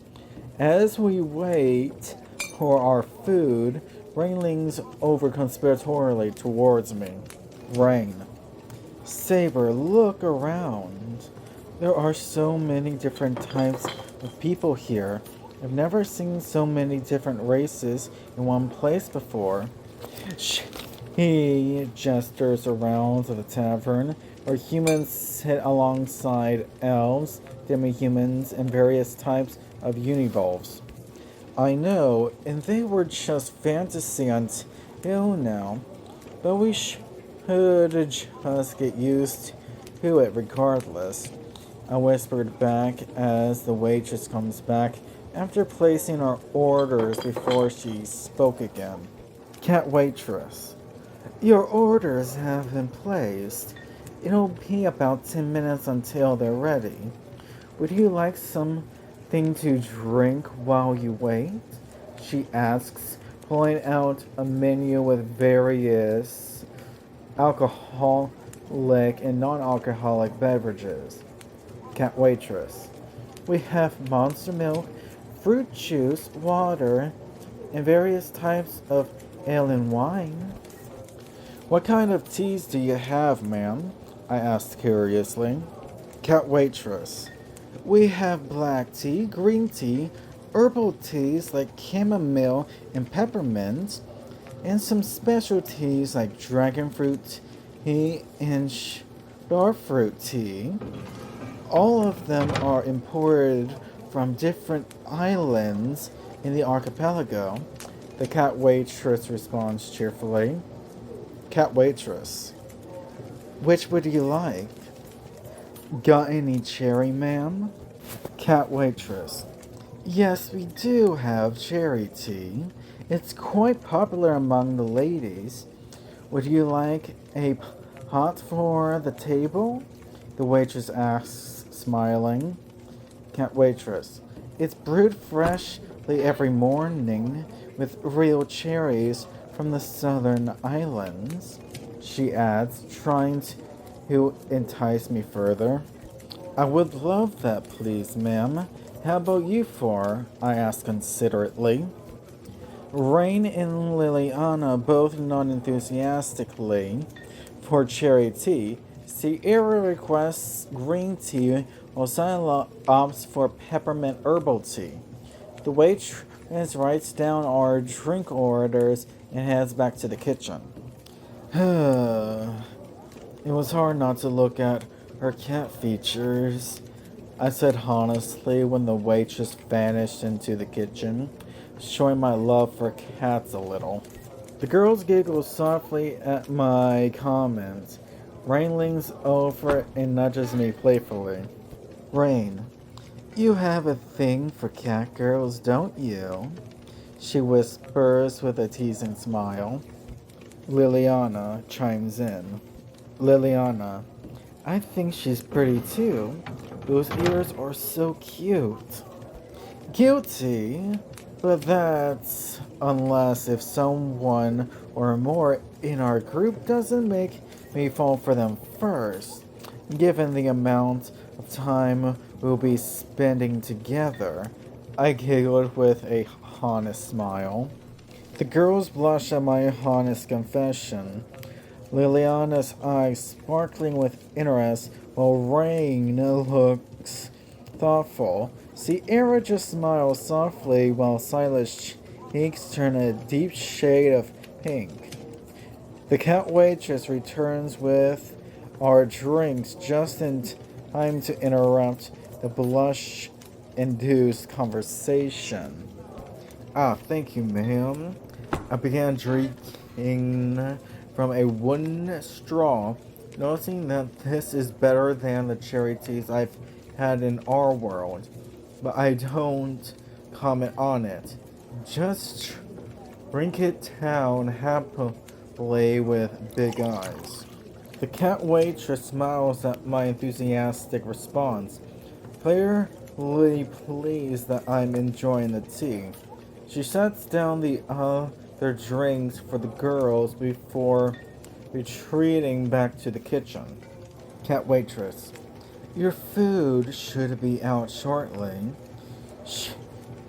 As we wait for our food, Rain leans over conspiratorially towards me. Rain. Saber, look around. There are so many different types of people here. I've never seen so many different races in one place before. He gestures around the tavern, where humans sit alongside elves, demi-humans, and various types of univolves. I know, and they were just fantasy until now, but we should just get used to it regardless. I whispered back as the waitress comes back after placing our orders before she spoke again. Cat waitress. Your orders have been placed. It'll be about 10 minutes until they're ready. Would you like something to drink while you wait? She asks, pulling out a menu with various alcoholic and non-alcoholic beverages. Cat waitress. We have monster milk, fruit juice, water, and various types of ale and wine. What kind of teas do you have, ma'am? I asked curiously. Cat waitress. We have black tea, green tea, herbal teas like chamomile and peppermint, and some specialties like dragon fruit tea and starfruit tea. All of them are imported from different islands in the archipelago. The cat waitress responds cheerfully. Cat waitress, which would you like? Got any cherry, ma'am? Cat waitress, yes, we do have cherry tea. It's quite popular among the ladies. Would you like a pot for the table? The waitress asks, smiling. Cat waitress, it's brewed freshly every morning with real cherries from the southern islands, she adds, trying to entice me further. I would love that, please, ma'am. How about you four? I ask considerately. Rain and Liliana both nod enthusiastically for cherry tea. Sierra requests green tea, while Sila opts for peppermint herbal tea. The waitress writes down our drink orders and heads back to the kitchen. It was hard not to look at her cat features, I said honestly when the waitress vanished into the kitchen, showing my love for cats a little. The girls giggle softly at my comment. Rain leans over and nudges me playfully. Rain, you have a thing for cat girls, don't you? She whispers with a teasing smile. Liliana chimes in. Liliana, I think she's pretty too. Those ears are so cute. Guilty, but that's unless if someone or more in our group doesn't make me fall for them first, given the amount of time we'll be spending together. I giggled with a honest smile. The girls blushed at my honest confession. Liliana's eyes sparkling with interest, while Rain looks thoughtful. Sierra just smiles softly, while Silas' cheeks turn a deep shade of pink. The cat waitress returns with our drinks just in time to interrupt the blush-induced conversation. Ah, thank you, ma'am. I began drinking from a wooden straw, noticing that this is better than the cherry teas I've had in our world, but I don't comment on it. Just drink it down happily with big eyes. The cat waitress smiles at my enthusiastic response, clearly pleased that I'm enjoying the tea. She sets down the other drinks for the girls before retreating back to the kitchen. Cat waitress, your food should be out shortly. Shh,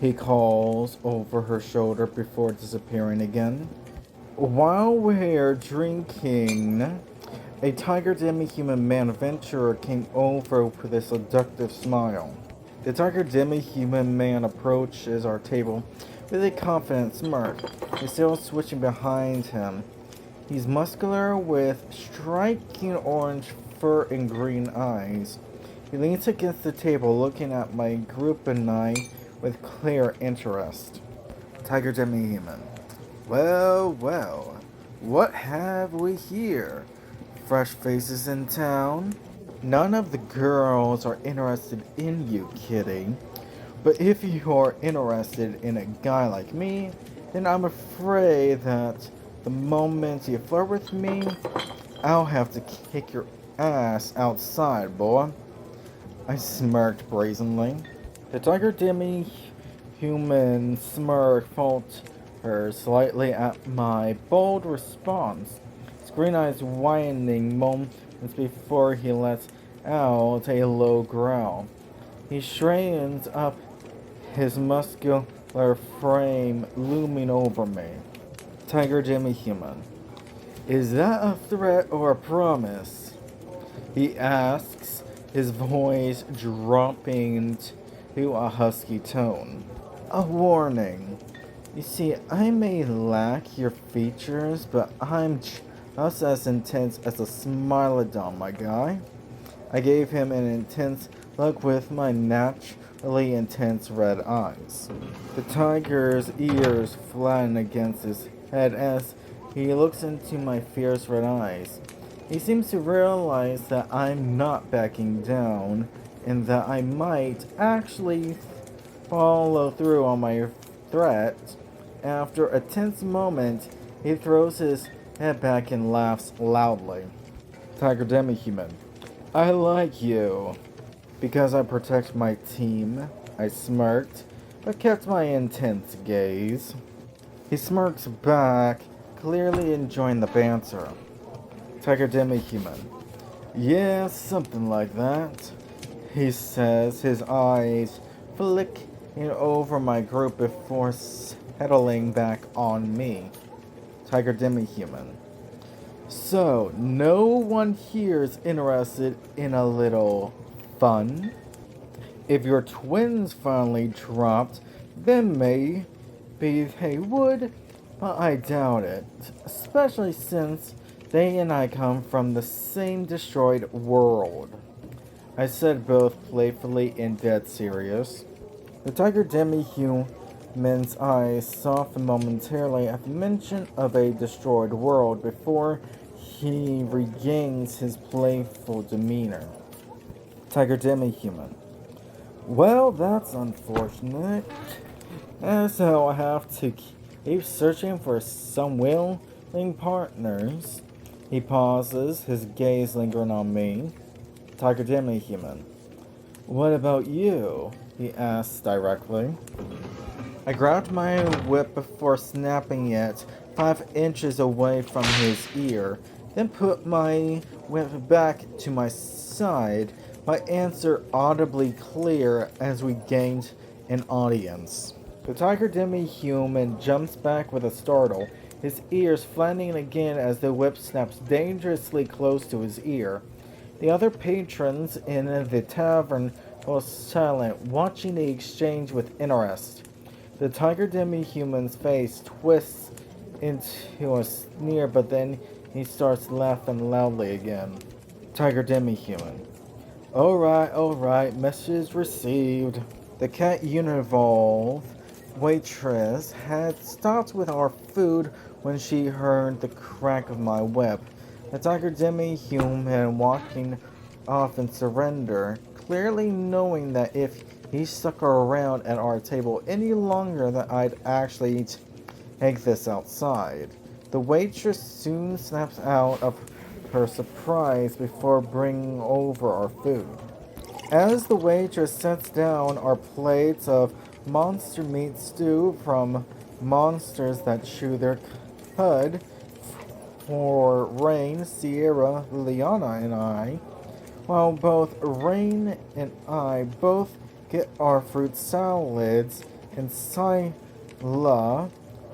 he calls over her shoulder before disappearing again. While we're drinking, a tiger demi-human man adventurer came over with a seductive smile. The tiger demi-human man approaches our table with a confident smirk, his tail switching behind him. He's muscular with striking orange fur and green eyes. He leans against the table looking at my group and I with clear interest. Tiger demi-human. Well, well, what have we here? Fresh faces in town? None of the girls are interested in you, kitty. But if you are interested in a guy like me, then I'm afraid that the moment you flirt with me, I'll have to kick your ass outside, boy. I smirked brazenly. The tiger demi-human smirk faltered slightly at my bold response. His green eyes widening moments before he lets out a low growl. He straightens up, his muscular frame looming over me. Tiger demi-human. Is that a threat or a promise? He asks, his voice dropping to a husky tone. A warning. You see, I may lack your features, but I'm just as intense as a Smilodon, my guy. I gave him an intense look with my naturally intense red eyes. The tiger's ears flatten against his head as he looks into my fierce red eyes. He seems to realize that I'm not backing down and that I might actually follow through on my threat. After a tense moment, he throws his head back and laughs loudly. Tiger Demi-Human. I like you. Because I protect my team, I smirked, but kept my intense gaze. He smirks back, clearly enjoying the banter. Tiger Demi-Human. Yeah, something like that. He says, his eyes flicking over my group before settling back on me. Tiger Demi-Human. So, no one here's interested in a little fun? If your twins finally dropped, then maybe they would, but I doubt it, especially since they and I come from the same destroyed world. I said both playfully and dead serious. The Tiger Demi-Human's eyes soften momentarily at the mention of a destroyed world before he regains his playful demeanor. Tiger Demi-Human. Well, that's unfortunate. And so I have to keep searching for some willing partners. He pauses, his gaze lingering on me. Tiger Demi-Human. What about you? He asks directly. I grabbed my whip before snapping it 5 inches away from his ear, then put my whip back to my side, my answer audibly clear as we gained an audience. The Tiger Demi-Human jumps back with a startle, his ears flattening again as the whip snaps dangerously close to his ear. The other patrons in the tavern were silent, watching the exchange with interest. The Tiger Demi-Human's face twists into a sneer, but then he starts laughing loudly again. Tiger Demi-Human. Alright, message received. The cat univolve waitress had stopped with our food when she heard the crack of my whip. The Tiger Demi-Human walking off in surrender, clearly knowing that if he stuck around at our table any longer that I'd actually take this outside. The waitress soon snaps out of her surprise before bringing over our food. As the waitress sets down our plates of monster meat stew from monsters that chew their cud for Rain, Sierra, Liana, and I, while both Rain and I both get our fruit salads and Scylla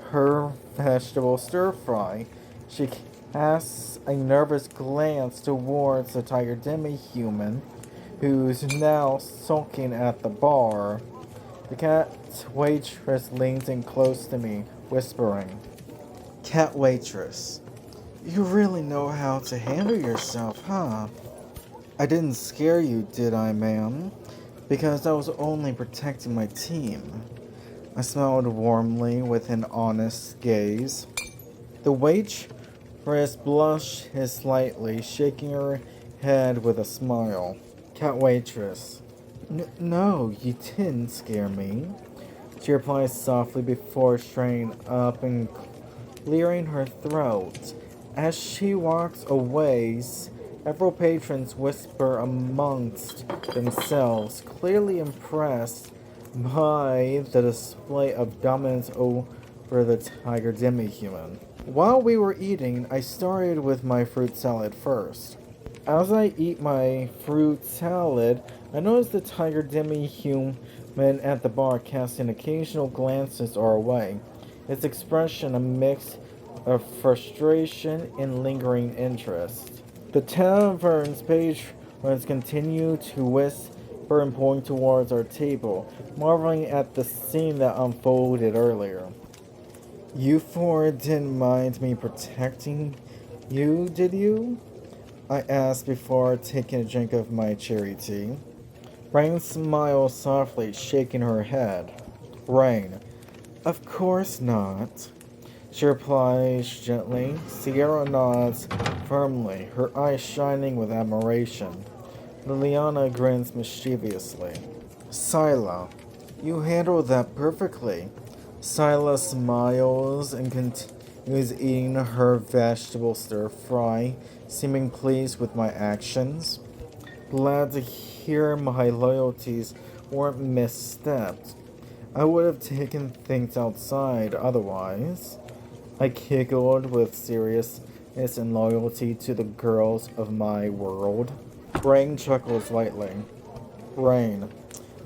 her vegetable stir fry. She casts a nervous glance towards the Tiger Demi-Human, who's now sulking at the bar. The cat waitress leans in close to me, whispering, Cat waitress, you really know how to handle yourself, huh? I didn't scare you, did I, ma'am? Because I was only protecting my team. I smiled warmly with an honest gaze. The waitress blushed slightly, shaking her head with a smile. Cat waitress. No, you didn't scare me. She replies softly before straining up and clearing her throat. As she walks away, several patrons whisper amongst themselves, clearly impressed by the display of dominance over the Tiger Demi-Human. While we were eating, I started with my fruit salad first. As I eat my fruit salad, I notice the Tiger Demi-Human at the bar casting occasional glances our way, its expression a mix of frustration and lingering interest. The tavern's patrons continue to whisper and point towards our table, marveling at the scene that unfolded earlier. You four didn't mind me protecting you, did you? I asked before taking a drink of my cherry tea. Rain smiled softly, shaking her head. Rain, of course not. She replies gently. Sierra nods firmly, her eyes shining with admiration. Liliana grins mischievously. Sila, you handled that perfectly. Sila smiles and continues eating her vegetable stir fry, seeming pleased with my actions. Glad to hear my loyalties weren't misstepped. I would have taken things outside otherwise. I giggled with seriousness and loyalty to the girls of my world. Rain chuckles lightly. Rain.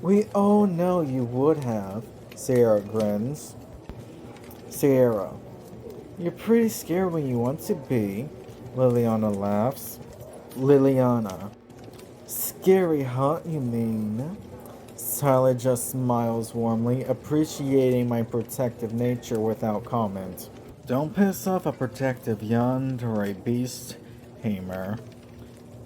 We all know you would have. Sarah grins. Sierra. You're pretty scared when you want to be. Liliana laughs. Liliana. Scary, huh, you mean? Tyler just smiles warmly, appreciating my protective nature without comment. Don't piss off a protective yandere beast tamer.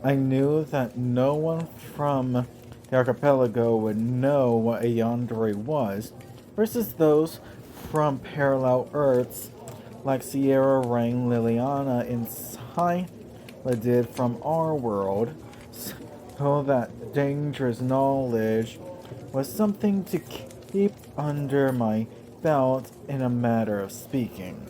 I knew that no one from the archipelago would know what a yandere was, versus those from parallel Earths like Sierra, Rain, Liliana, and Scylla did from our world, so that dangerous knowledge was something to keep under my belt in a matter of speaking.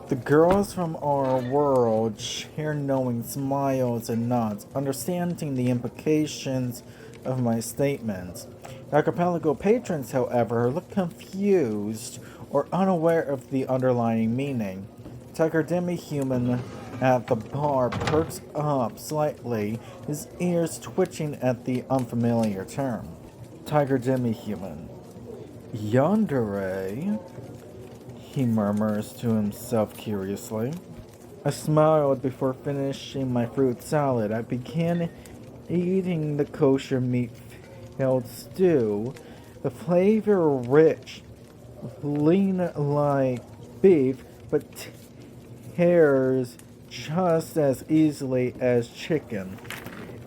The girls from our world share knowing smiles and nods, understanding the implications of my statements. The archipelago patrons, however, look confused or unaware of the underlying meaning. Tiger demi-human at the bar perks up slightly, his ears twitching at the unfamiliar term. Tiger demi-human. Yandere? He murmurs to himself curiously. I smiled before finishing my fruit salad. I began eating the kosher meat-filled stew. The flavor rich, lean like beef, but tears just as easily as chicken.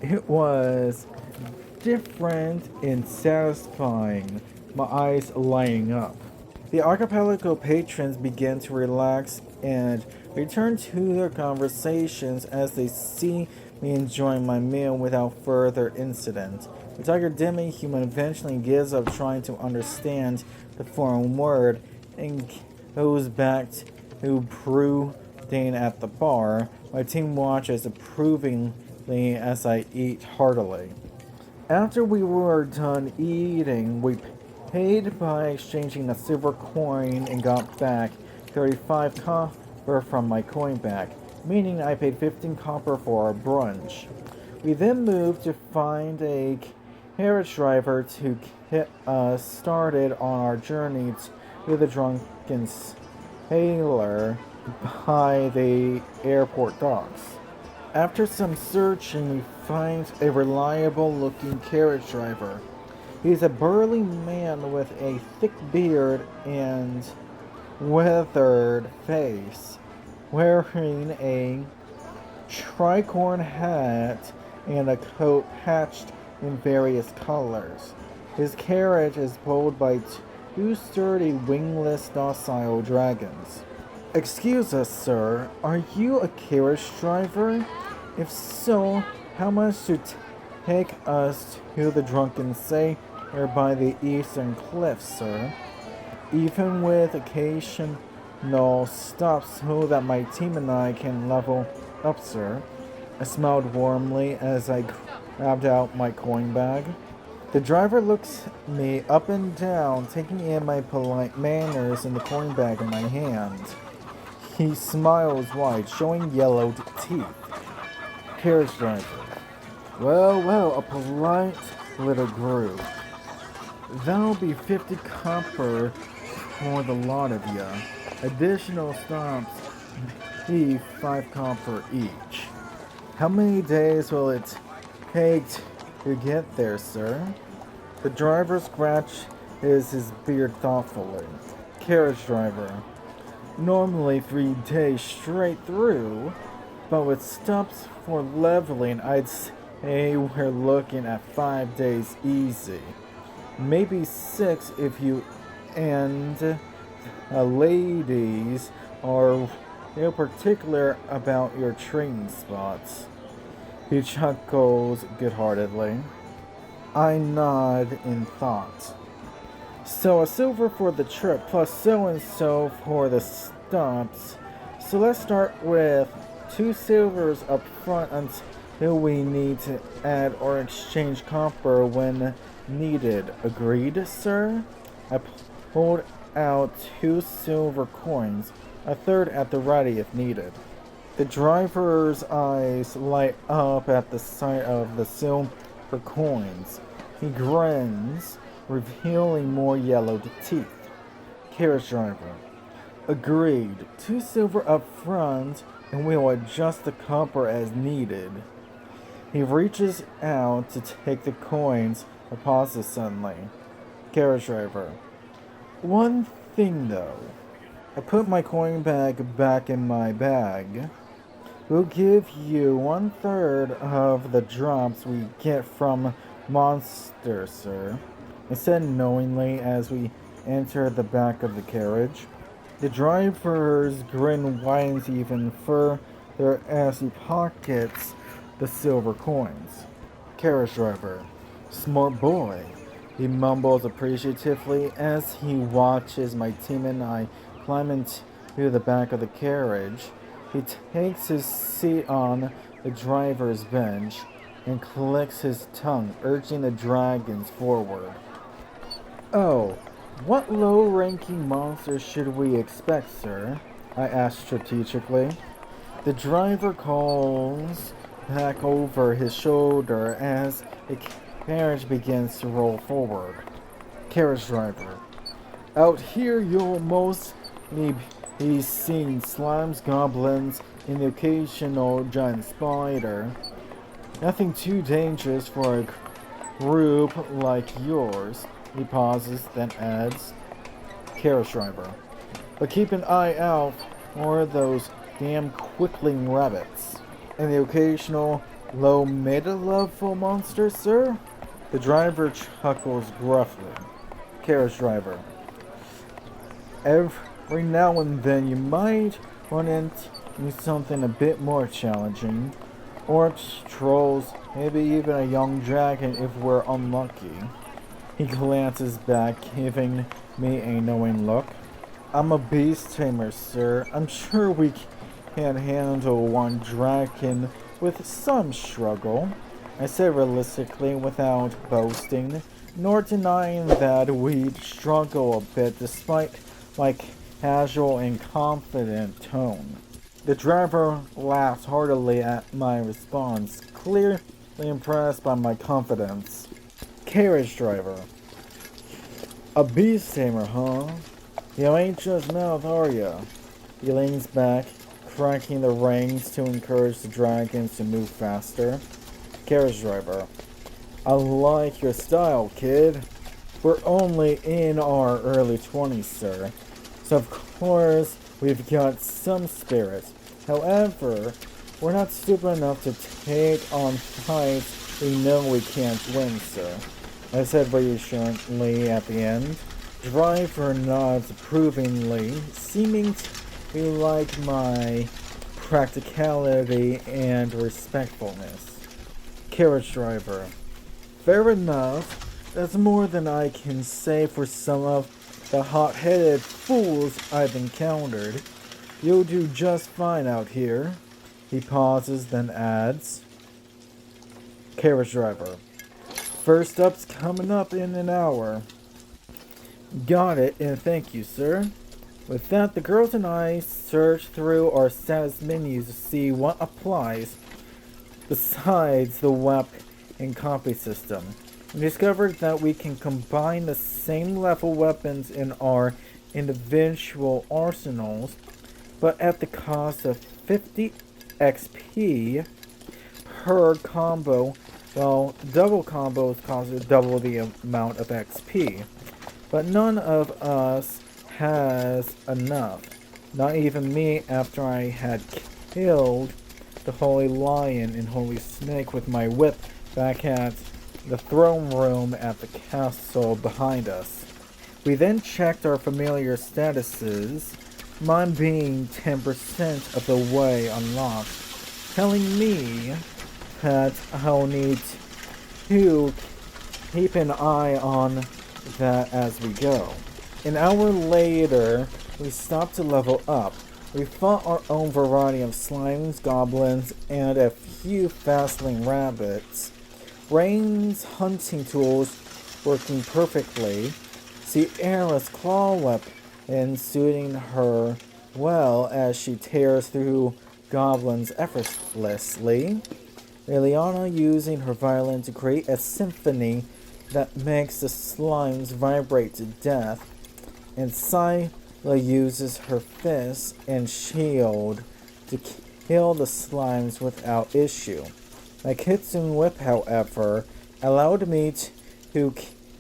It was different and satisfying, my eyes lighting up. The archipelago patrons began to relax and return to their conversations as they see me enjoying my meal without further incident. The tiger demi-human eventually gives up trying to understand the foreign word and goes back to brooding at the bar. My team watches approvingly as I eat heartily. After we were done eating, we paid by exchanging a silver coin and got back 35 copper from my coin bag, meaning I paid 15 copper for our brunch. We then moved to find a carriage driver to get us started on our journey to the drunken sailor by the airport docks. After some searching, we find a reliable looking carriage driver. He's a burly man with a thick beard and weathered face, wearing a tricorn hat and a coat patched in various colors. His carriage is pulled by two sturdy, wingless, docile dragons. Excuse us, sir. Are you a carriage driver? If so, how much to take us to the drunken sailor by the eastern cliffs, sir? Even with occasional stops so that my team and I can level up, sir. I smiled warmly as I grabbed out my coin bag. The driver looks me up and down, taking in my polite manners in the coin bag in my hand. He smiles wide, showing yellowed teeth. Carriage driver. Well, well, a polite little group. That'll be 50 copper for the lot of ya. Additional stops be 5 copper each. How many days will it take to get there, sir? The driver scratches his beard thoughtfully. Carriage driver. Normally 3 days straight through, but with stops for leveling, I'd say we're looking at 5 days easy. Maybe 6 if you and ladies are real particular about your training spots. He chuckles good-heartedly. I nod in thought. So a silver for the trip plus so and so for the stops. So let's start with 2 silvers up front until we need to add or exchange copper when needed. Agreed, sir? I pulled out 2 silver coins, a third at the ready if needed. The driver's eyes light up at the sight of the silver coins. He grins, revealing more yellowed teeth. Carriage driver. Agreed. 2 silver up front, and we'll adjust the copper as needed. He reaches out to take the coins, but pauses suddenly. Carriage driver. One thing though. I put my coin bag back in my bag. We'll give you 1/3 of the drops we get from monsters, sir. I said knowingly as we enter the back of the carriage. The driver's grin widens even further as he pockets the silver coins. Carriage driver. Smart boy. He mumbles appreciatively as he watches my team and I climb into the back of the carriage. He takes his seat on the driver's bench and clicks his tongue, urging the dragons forward. Oh, what low-ranking monster should we expect, sir? I asked strategically. The driver calls back over his shoulder as the carriage begins to roll forward. Carriage driver. Out here you'll mostly be seeing slimes, goblins, and the occasional giant spider. Nothing too dangerous for a group like yours. He pauses, then adds, Carriage driver. But keep an eye out for those damn quickling rabbits. And the occasional low mid-level monsters, sir? The driver chuckles gruffly. Carriage driver. Every now and then you might run into something a bit more challenging. Orcs, trolls, maybe even a young dragon if we're unlucky. He glances back, giving me a knowing look. I'm a beast tamer, sir. I'm sure we can handle one dragon with some struggle. I said realistically without boasting, nor denying that we'd struggle a bit despite my casual and confident tone. The driver laughs heartily at my response, clearly impressed by my confidence. Carriage driver. A beast tamer, huh? You ain't just mouth, are ya? He leans back, cracking the reins to encourage the dragons to move faster. Carriage driver. I like your style, kid. We're only in our early 20s, sir. So of course, we've got some spirit. However, we're not stupid enough to take on fights we know we can't win, sir. I said reassuringly at the end. Driver nods approvingly, seeming to like my practicality and respectfulness. Carriage driver. Fair enough. That's more than I can say for some of the hot-headed fools I've encountered. You'll do just fine out here. He pauses, then adds. Carriage driver. First up's coming up in an hour. Got it, and thank you, sir. With that, the girls and I search through our status menus to see what applies besides the WEP and copy system. We discovered that we can combine the same level weapons in our individual arsenals, but at the cost of 50 XP per combo. Well, double combos cost double the amount of XP, but none of us has enough. Not even me after I had killed the Holy Lion and Holy Snake with my whip back at the throne room at the castle behind us. We then checked our familiar statuses, mine being 10% of the way unlocked, telling me that I'll need to keep an eye on that as we go. An hour later, we stopped to level up. We fought our own variety of slimes, goblins, and a few fastling rabbits. Rain's hunting tools working perfectly. Sierra's claw weapon suiting her well as she tears through goblins effortlessly. Liliana using her violin to create a symphony that makes the slimes vibrate to death, and Scylla uses her fists and shield to kill the slimes without issue. My Kitsune Whip, however, allowed me to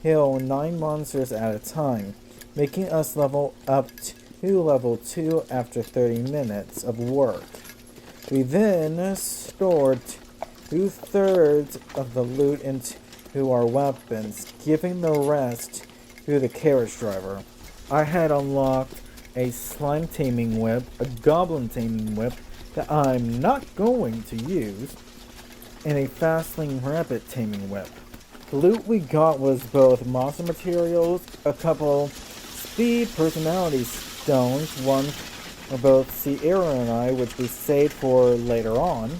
kill 9 monsters at a time, making us level up to level 2 after 30 minutes of work. We then stored 2/3 of the loot into our weapons, giving the rest to the carriage driver. I had unlocked a slime taming whip, a goblin taming whip that I'm not going to use, and a fastling rabbit taming whip. The loot we got was both monster materials, a couple speed personality stones, one for both Sierra and I, which we saved for later on,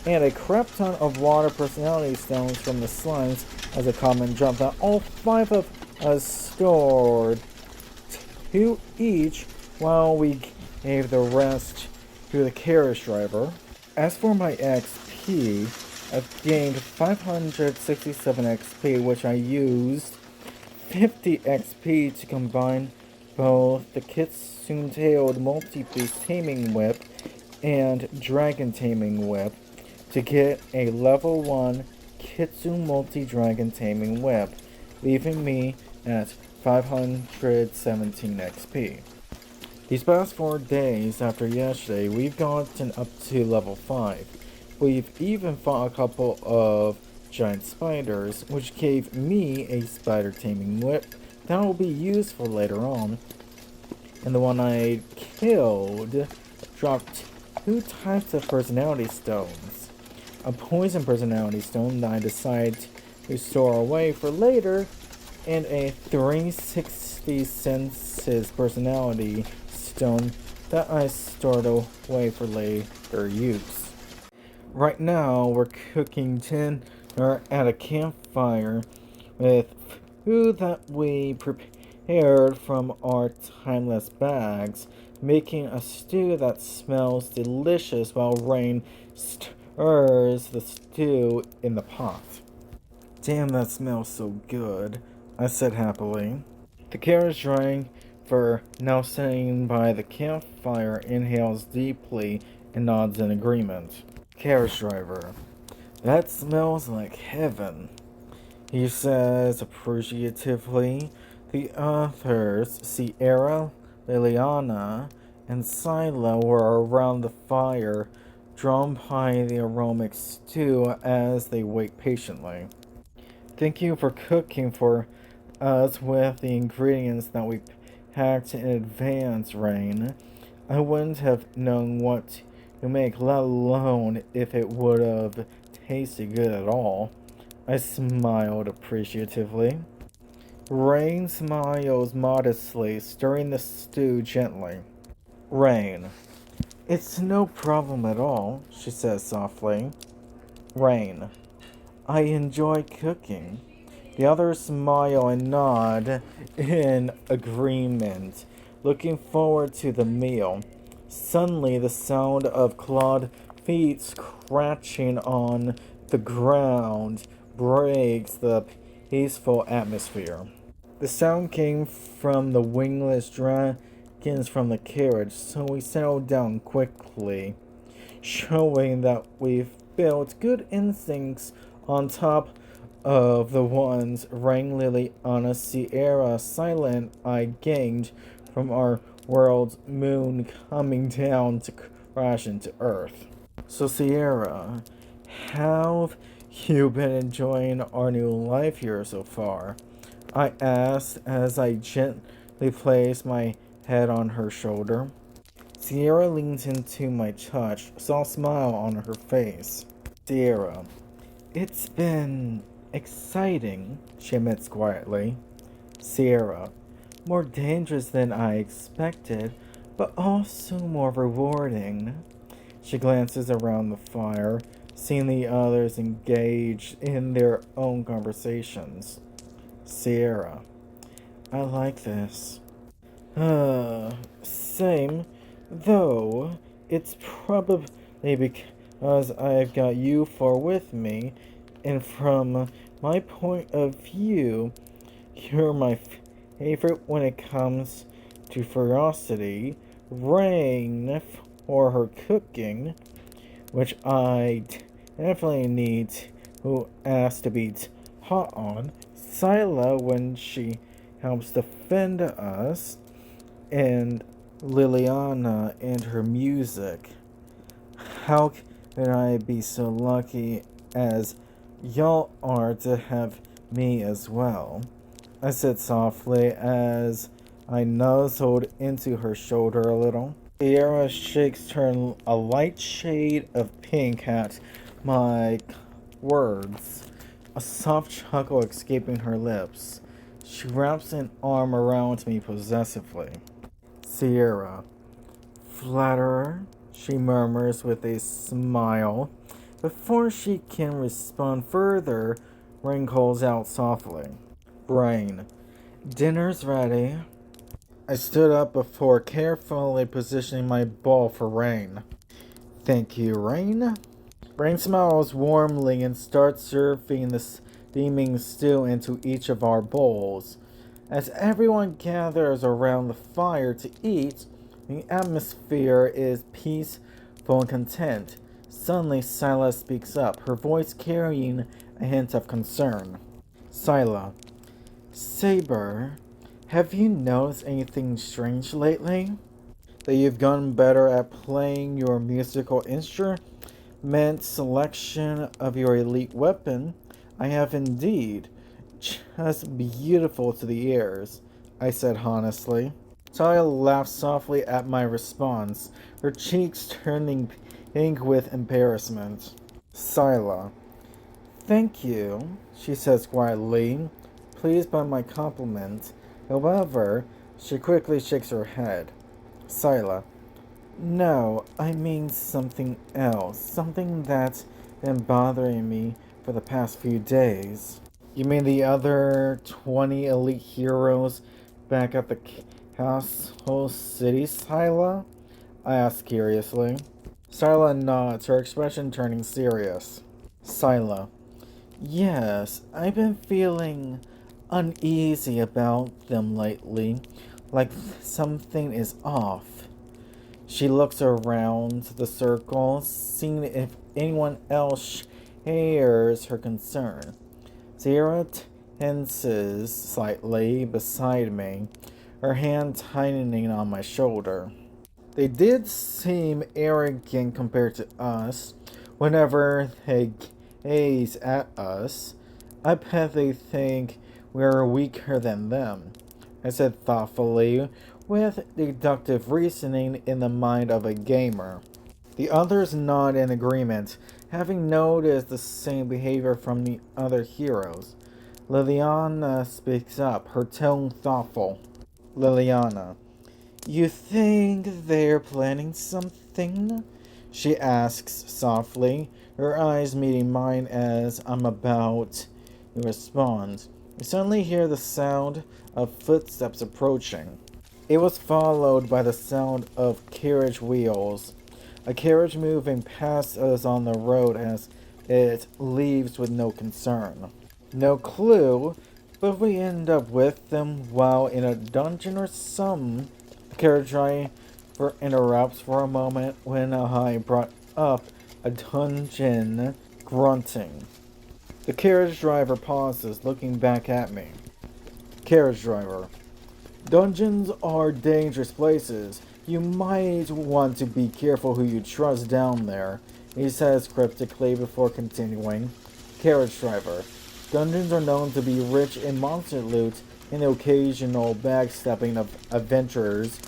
and a crap ton of water personality stones from the slimes as a common jump that all 5 of us stored, 2 each, while we gave the rest to the carriage driver. As for my XP, I've gained 567 XP, which I used 50 XP to combine both the Kitsune-tailed multi-beast taming whip and dragon taming whip to get a level 1 Kitsune multi-dragon taming whip, leaving me at 517 XP. These past 4 days after yesterday, we've gotten up to level 5. We've even fought a couple of giant spiders, which gave me a spider taming whip that will be useful later on. And the one I killed dropped 2 types of personality stones. A poison personality stone that I decided to store away for later, and a 360 senses personality stone that I stored away for later use. Right now, we're cooking dinner at a campfire with food that we prepared from our timeless bags, making a stew that smells delicious while Rain stirs the stew in the pot. Damn, that smells so good, I said happily. The carriage driver, now sitting by the campfire, inhales deeply and nods in agreement. Carriage driver, that smells like heaven, he says appreciatively. The others, Sierra, Liliana, and Scylla, were around the fire, drawn by the aromatic stew as they wait patiently. Thank you for cooking for us with the ingredients that we packed in advance, Rain. I wouldn't have known what to make, let alone if it would have tasted good at all. I smiled appreciatively. Rain smiles modestly, stirring the stew gently. Rain, it's no problem at all, she says softly. Rain, I enjoy cooking. The others smile and nod in agreement, looking forward to the meal. Suddenly, the sound of clawed feet scratching on the ground breaks the peaceful atmosphere. The sound came from the wingless dragons from the carriage, so we settled down quickly, showing that we've built good instincts on top of the ones Rain, Lily, Anna, Sierra, Silent I gained from our world's moon coming down to crash into Earth. So, Sierra, how have you been enjoying our new life here so far? I asked as I gently placed my head on her shoulder. Sierra leaned into my touch, saw a smile on her face. Sierra, it's been exciting, she admits quietly. Sierra, more dangerous than I expected, but also more rewarding. She glances around the fire, seeing the others engaged in their own conversations. Sierra, I like this. Same, though it's probably because I've got you four with me, and from my point of view, you're my favorite when it comes to ferocity. Rain for her cooking, which I definitely need to ask to be hot on. Scylla when she helps defend us, and Liliana and her music. How can I be so lucky as y'all are to have me as well? I said softly as I nuzzled into her shoulder a little. Sierra shakes turn a light shade of pink at my words, a soft chuckle escaping her lips. She wraps an arm around me possessively. Sierra, flatterer, she murmurs with a smile. Before she can respond further, Rain calls out softly. Rain, dinner's ready. I stood up before carefully positioning my bowl for Rain. Thank you, Rain. Rain smiles warmly and starts serving the steaming stew into each of our bowls. As everyone gathers around the fire to eat, the atmosphere is peaceful and content. Suddenly, Scylla speaks up, her voice carrying a hint of concern. Scylla, Saber, have you noticed anything strange lately? That you've gotten better at playing your musical instrument, selection of your elite weapon? I have indeed. Just beautiful to the ears, I said honestly. Talia laughed softly at my response, her cheeks turning pink with embarrassment. Scylla, thank you, she says quietly, pleased by my compliment. However, she quickly shakes her head. Scylla, no, I mean something else. Something that's been bothering me for the past few days. You mean the other 20 elite heroes back at the castle city, Scylla? I asked curiously. Scylla nods, her expression turning serious. Scylla, yes, I've been feeling uneasy about them lately, like something is off. She looks around the circle, seeing if anyone else shares her concern. Sierra tenses slightly beside me, her hand tightening on my shoulder. They did seem arrogant compared to us. Whenever they gaze at us, I bet they think we're weaker than them, I said thoughtfully, with deductive reasoning in the mind of a gamer. The others nod in agreement, having noticed the same behavior from the other heroes. Liliana speaks up, her tone thoughtful. Liliana, you think they're planning something? She asks softly, her eyes meeting mine as I'm about to respond. We suddenly hear the sound of footsteps approaching. It was followed by the sound of carriage wheels. A carriage moving past us on the road as it leaves with no concern. No clue, but we end up with them while in a dungeon or some. The carriage driver interrupts for a moment when I brought up a dungeon, grunting. The carriage driver pauses, looking back at me. Carriage driver, Dungeons are dangerous places. You might want to be careful who you trust down there, he says cryptically before continuing. Carriage driver. Dungeons are known to be rich in monster loot and the occasional backstabbing of adventurers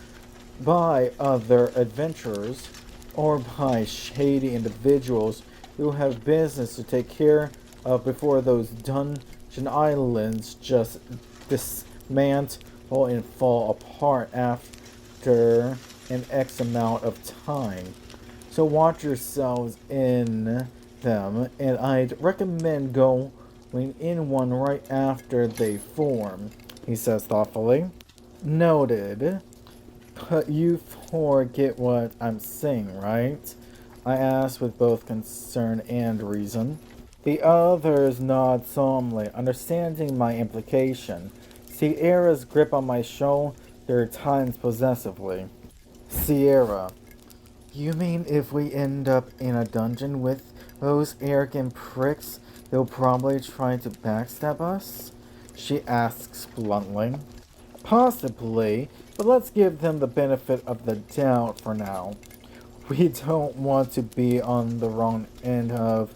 by other adventurers or by shady individuals who have business to take care of before those dungeon islands just dismantle and fall apart after an X amount of time. So watch yourselves in them, and I'd recommend going in one right after they form, he says thoughtfully. Noted. But you forget what I'm saying, right? I asked with both concern and reason. The others nod solemnly, understanding my implication. Sierra's grip on my shoulder tightens possessively. Sierra, you mean if we end up in a dungeon with those arrogant pricks, they'll probably try to backstab us? She asks bluntly. Possibly, but let's give them the benefit of the doubt for now. We don't want to be on the wrong end of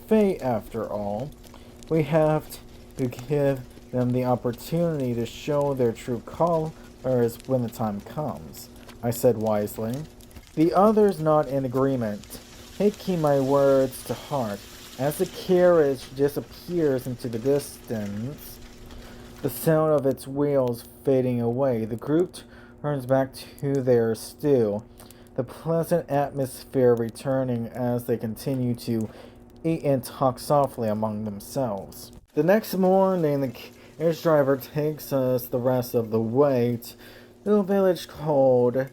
fate after all. We have to give them the opportunity to show their true colors when the time comes, I said wisely. The others nod in agreement, taking my words to heart. As the carriage disappears into the distance, the sound of its wheels fading away, the group turns back to their stew, the pleasant atmosphere returning as they continue to eat and talk softly among themselves. The next morning, the carriage driver takes us the rest of the way to a village called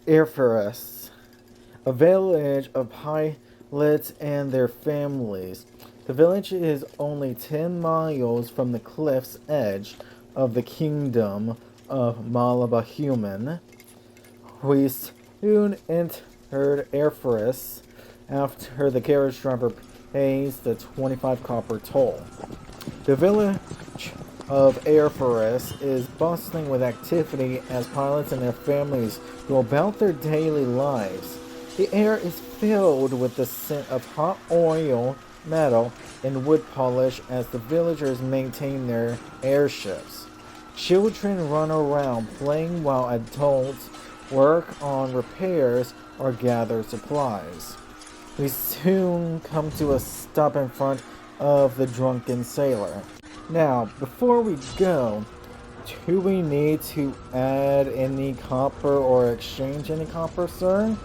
S.X.S, a village of pilots and their families. The village is only 10 miles from the cliff's edge of the kingdom of Malabahuman. We soon entered S.X.S after the carriage driver pays the 25 copper toll. The village of S.X.S is bustling with activity as pilots and their families go about their daily lives. The air is filled with the scent of hot oil, metal, and wood polish as the villagers maintain their airships. Children run around playing while adults work on repairs or gather supplies. We soon come to a stop in front of the drunken sailor. Now, before we go, do we need to add any copper or exchange any copper, sir?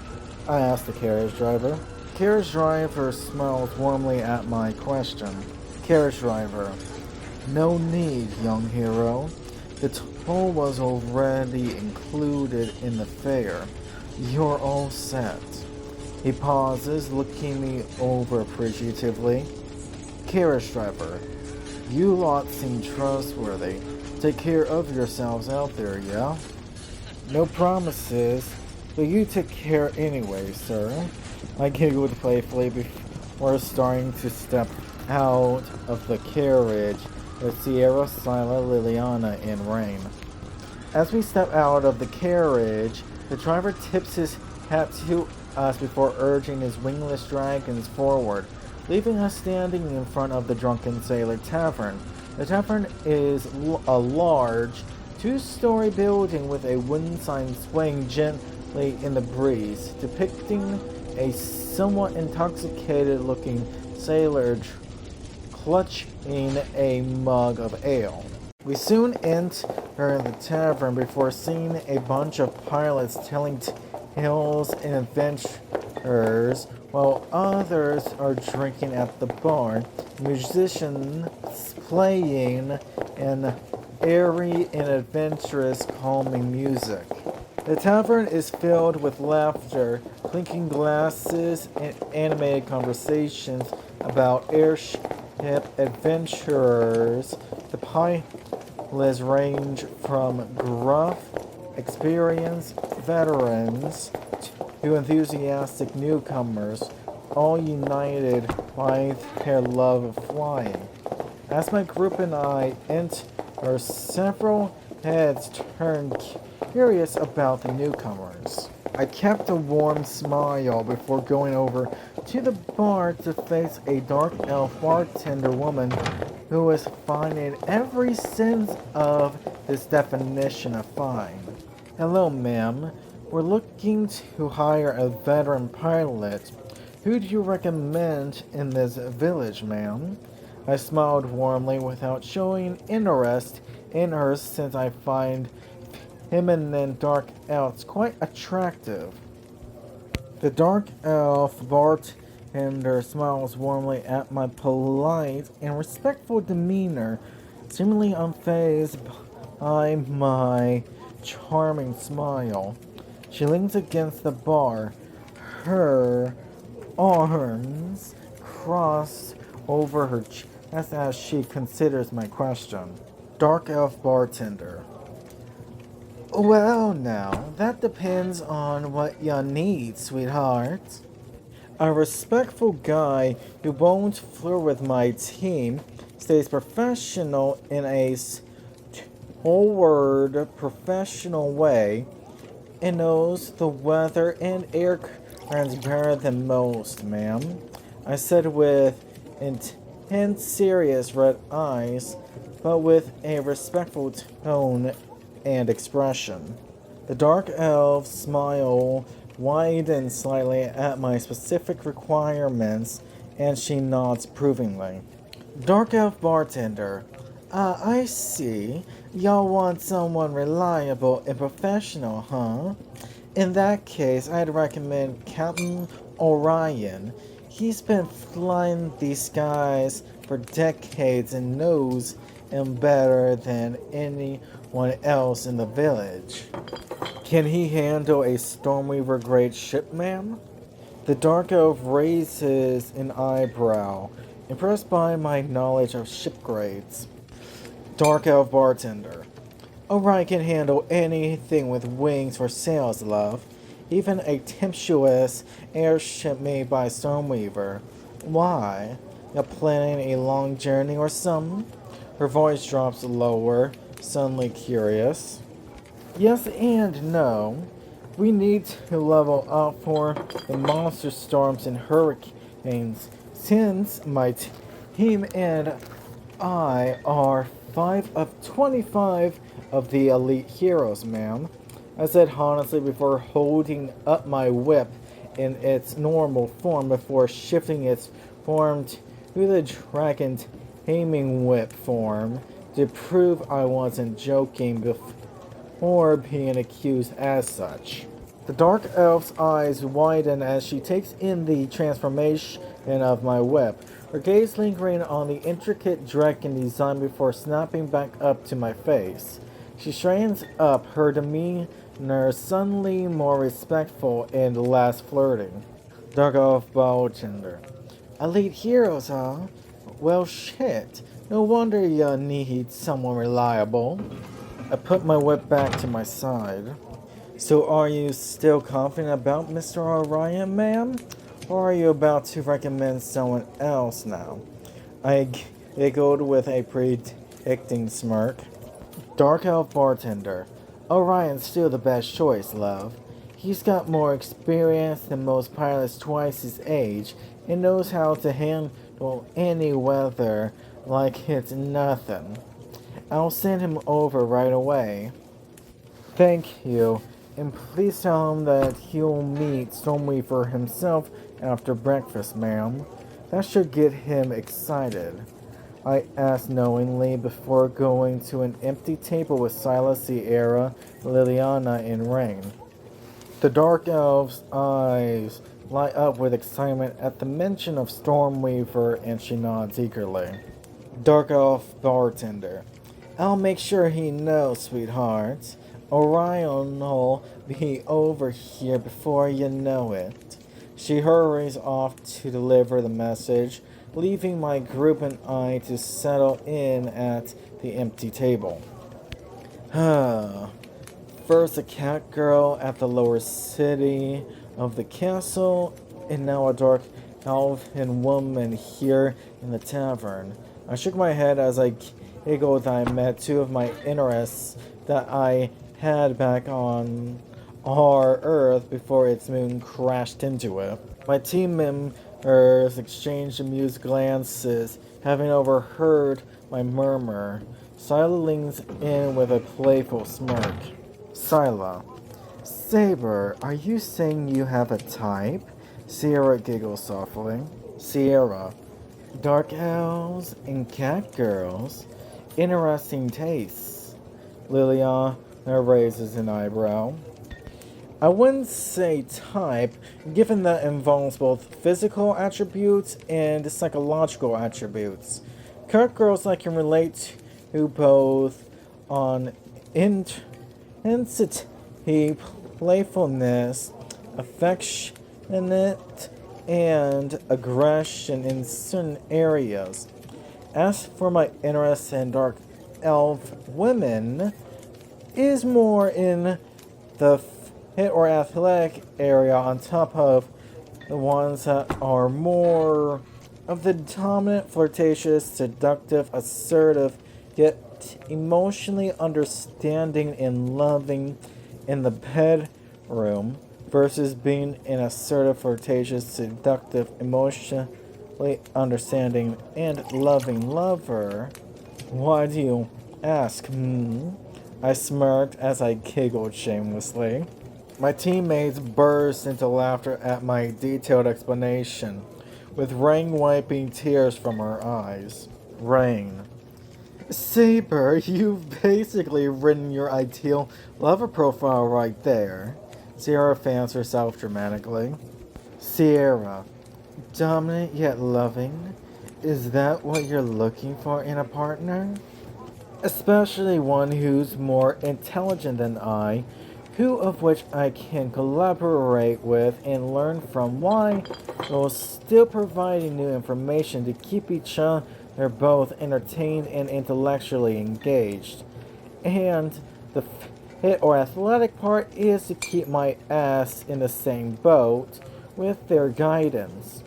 I asked the carriage driver. Carriage driver smiled warmly at my question. Carriage driver, no need, young hero. The toll was already included in the fare. You're all set. He pauses, looking me over appreciatively. Carriage driver, you lot seem trustworthy. Take care of yourselves out there, yeah? No promises, but you take care anyway, sir. I giggled playfully before starting to step out of the carriage with Sierra, Sila, Liliana, and Rain. As we step out of the carriage, the driver tips his hat to us before urging his wingless dragons forward, leaving us standing in front of the Drunken Sailor Tavern. The tavern is a large, two-story building with a wooden sign swaying gently in the breeze, depicting a somewhat intoxicated-looking sailor clutching a mug of ale. We soon enter the tavern before seeing a bunch of pilots telling tales and adventures, while others are drinking at the bar, musicians playing an airy and adventurous calming music. The tavern is filled with laughter, clinking glasses, and animated conversations about airship adventurers. The pilots range from gruff, experienced veterans to enthusiastic newcomers, all united by their love of flying. As my group and I enter, several heads turned curious about the newcomers. I kept a warm smile before going over to the bar to face a dark elf bartender woman who was fine in every sense of this definition of fine. Hello, ma'am. We're looking to hire a veteran pilot. Who do you recommend in this village, ma'am? I smiled warmly without showing interest in her since I find feminine dark elves quite attractive. The dark elf bartender smiles warmly at my polite and respectful demeanor, seemingly unfazed by my charming smile. She leans against the bar, her arms crossed over her chest as she considers my question. Dark elf bartender. Well, now, that depends on what you need, sweetheart. A respectful guy who won't flirt with my team, stays professional in a forward professional way, and knows the weather and air currents better than most, ma'am. I said with intense, serious red eyes, but with a respectful tone and expression. The dark elf smile widened slightly at my specific requirements, and she nods approvingly. Dark elf bartender. I see. Y'all want someone reliable and professional, huh? In that case, I'd recommend Captain Orion. He's been flying these skies for decades and knows him better than anyone else in the village. Can he handle a Stormweaver grade ship, ma'am? The dark elf raises an eyebrow, impressed by my knowledge of ship grades. Dark elf bartender. Orion can handle anything with wings for sails, love. Even a tempestuous airship made by Stormweaver. Why? You planning a long journey or something? Her voice drops lower, suddenly curious. Yes and no. We need to level up for the monster storms and hurricanes, since my team and I are 5 of 25 of the elite heroes, ma'am. I said honestly before holding up my whip in its normal form before shifting its form to the dragon taming whip form to prove I wasn't joking before being accused as such. The dark elf's eyes widen as she takes in the transformation of my whip, her gaze lingering on the intricate dragon design before snapping back up to my face. She straightens up, her demeanor suddenly more respectful and less flirting. Dark elf bartender. Elite heroes, huh? Well, shit. No wonder you need someone reliable. I put my whip back to my side. So are you still confident about Mr. Orion, ma'am? Or are you about to recommend someone else now? I giggled with a predicting smirk. Dark elf bartender. Orion's still the best choice, love. He's got more experience than most pilots twice his age and knows how to handle any weather like it's nothing. I'll send him over right away. Thank you, and please tell him that he'll meet Stormweaver himself after breakfast, ma'am. That should get him excited. I asked knowingly before going to an empty table with Silas, Sierra, Liliana, and Rain. The dark elf's eyes light up with excitement at the mention of Stormweaver, and she nods eagerly. Dark elf bartender. I'll make sure he knows, sweetheart. Orion'll be over here before you know it. She hurries off to deliver the message, leaving my group and I to settle in at the empty table. First a cat girl at the lower city of the castle, and now a dark elven woman here in the tavern. I shook my head as I giggled that I met two of my interests that I had back on our Earth before its moon crashed into it. My team members exchanged amused glances, having overheard my murmur. Scylla leans in with a playful smirk. Scylla. Saber, are you saying you have a type? Sierra giggles softly. Sierra. Dark elves and cat girls. Interesting tastes. Lilia raises an eyebrow. I wouldn't say type, given that involves both physical attributes and psychological attributes. Cat girls I can relate to both on intensity, playfulness, affectionate, and aggression in certain areas. As for my interest in dark elf women, is more in the fit or athletic area on top of the ones that are more of the dominant, flirtatious, seductive, assertive, yet emotionally understanding and loving in the bedroom versus being an assertive, flirtatious, seductive, emotionally understanding, and loving lover. Why do you ask? I smirked as I giggled shamelessly. My teammates burst into laughter at my detailed explanation, with Rain wiping tears from her eyes. Rain. Saber, you've basically written your ideal lover profile right there. Sierra fans herself dramatically. Sierra. Dominant yet loving? Is that what you're looking for in a partner? Especially one who's more intelligent than I, who of which I can collaborate with and learn from, while still providing new information to keep each other both entertained and intellectually engaged. And the fit or athletic part is to keep my ass in the same boat with their guidance.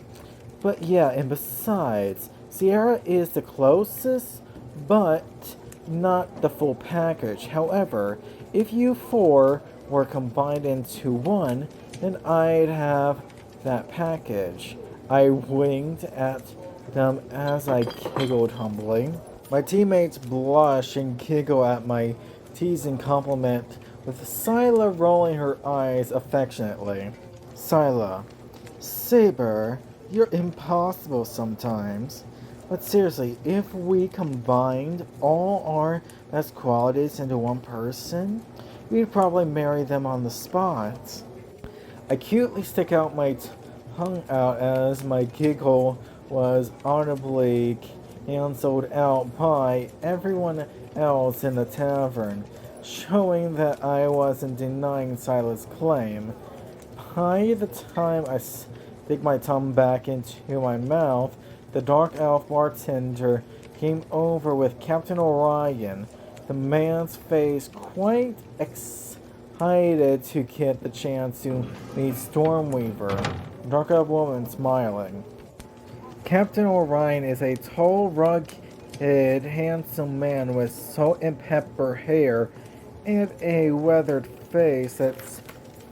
But yeah, and besides, Sierra is the closest, but not the full package. However, if you four were combined into one, then I'd have that package. I winked at them as I giggled humbly. My teammates blush and giggle at my teasing compliment, with Scylla rolling her eyes affectionately. Scylla. Saber, you're impossible sometimes. But seriously, if we combined all our best qualities into one person, we'd probably marry them on the spot. I cutely stick out my tongue out as my giggle was audibly cancelled out by everyone else in the tavern, showing that I wasn't denying Silas' claim. By the time I stick my tongue back into my mouth, the dark elf bartender came over with Captain Orion, the man's face quite excited to get the chance to meet Stormweaver. Dark elf woman smiling. Captain Orion is a tall, rugged, handsome man with salt and pepper hair and a weathered face that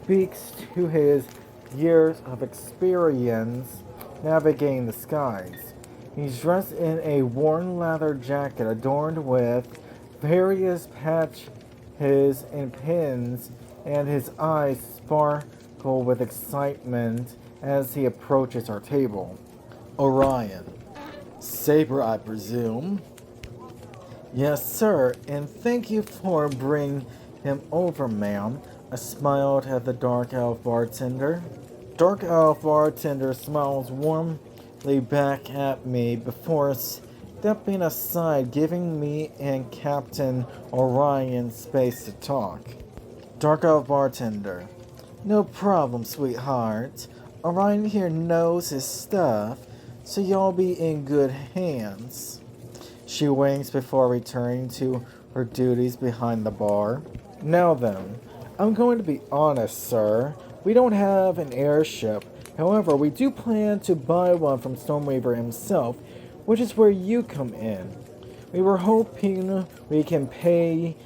speaks to his years of experience navigating the skies. He's dressed in a worn leather jacket adorned with various patches and pins, and his eyes sparkle with excitement as he approaches our table. Orion. Saber, I presume? Yes, sir, and thank you for bringing him over, ma'am. I smiled at the dark elf bartender. Dark elf bartender smiles warmly back at me before stepping aside, giving me and Captain Orion space to talk. Dark elf bartender. No problem, sweetheart. Orion here knows his stuff, so y'all be in good hands. She winks before returning to her duties behind the bar. Now then, I'm going to be honest, sir. We don't have an airship. However, we do plan to buy one from Stormweaver himself, which is where you come in. We were hoping we can pay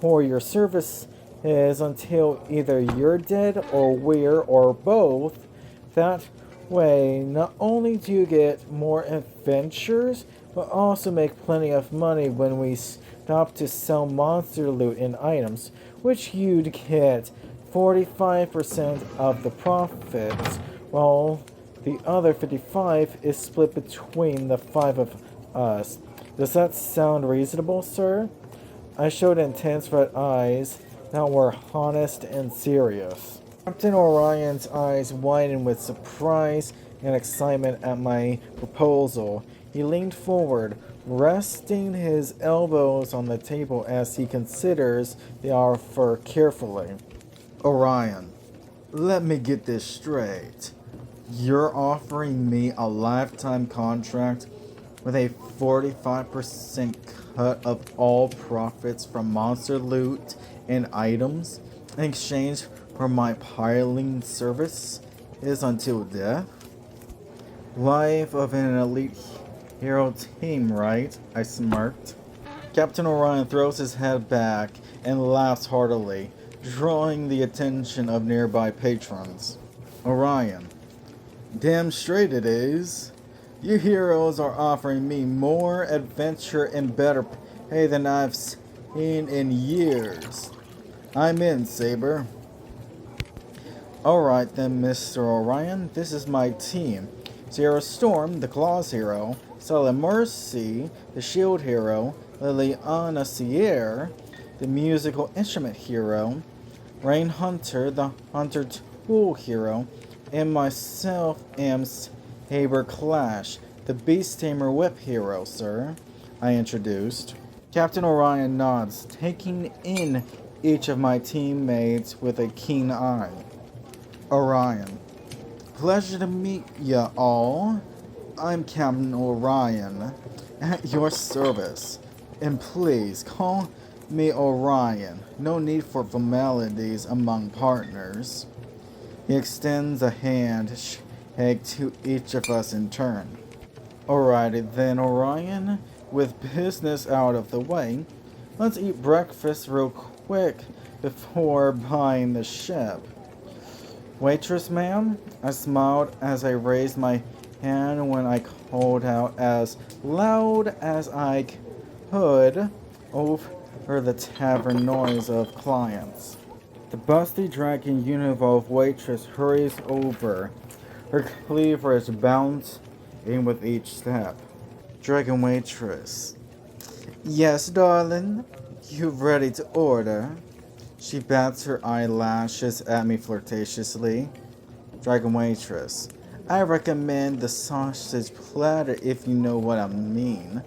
for your services until either you're dead or we're or both. That way, not only do you get more adventures, but also make plenty of money when we stop to sell monster loot and items, which you'd get 45% of the profits, while the other 55 is split between the five of us. Does that sound reasonable, sir? I showed intense red eyes that were honest and serious. Captain Orion's eyes widened with surprise and excitement at my proposal. He leaned forward, resting his elbows on the table as he considers the offer carefully. Orion, let me get this straight. You're offering me a lifetime contract with a 45% cut of all profits from monster loot and items in exchange for my piloting service is until death? Life of an elite hero team, right? I smirked. Captain Orion throws his head back and laughs heartily, drawing the attention of nearby patrons. Orion, damn straight it is. You heroes are offering me more adventure and better pay than I've seen in years. I'm in, Saber. Alright then, Mr. Orion, this is my team. Zero Storm, the Claws hero, Stella Mercy, the Shield hero, Liliana Sierra, the musical instrument hero, Rain Hunter, the Hunter Tool hero, and myself am Saber Clash, the Beast Tamer Whip hero, sir, I introduced. Captain Orion nods, taking in each of my teammates with a keen eye. Orion, pleasure to meet ya all. I'm Captain Orion, at your service. And please, call me Orion. No need for formalities among partners. He extends a handshake to each of us in turn. Alrighty then, Orion. With business out of the way, let's eat breakfast real quick before buying the ship. Waitress, ma'am? I smiled as I raised my hand when I called out as loud as I could over the tavern noise of clients. The busty dragon univolve waitress hurries over, her cleavers bouncing with each step. Dragon waitress. Yes, darling. You ready to order? She bats her eyelashes at me flirtatiously. Dragon waitress. I recommend the sausage platter if you know what I mean.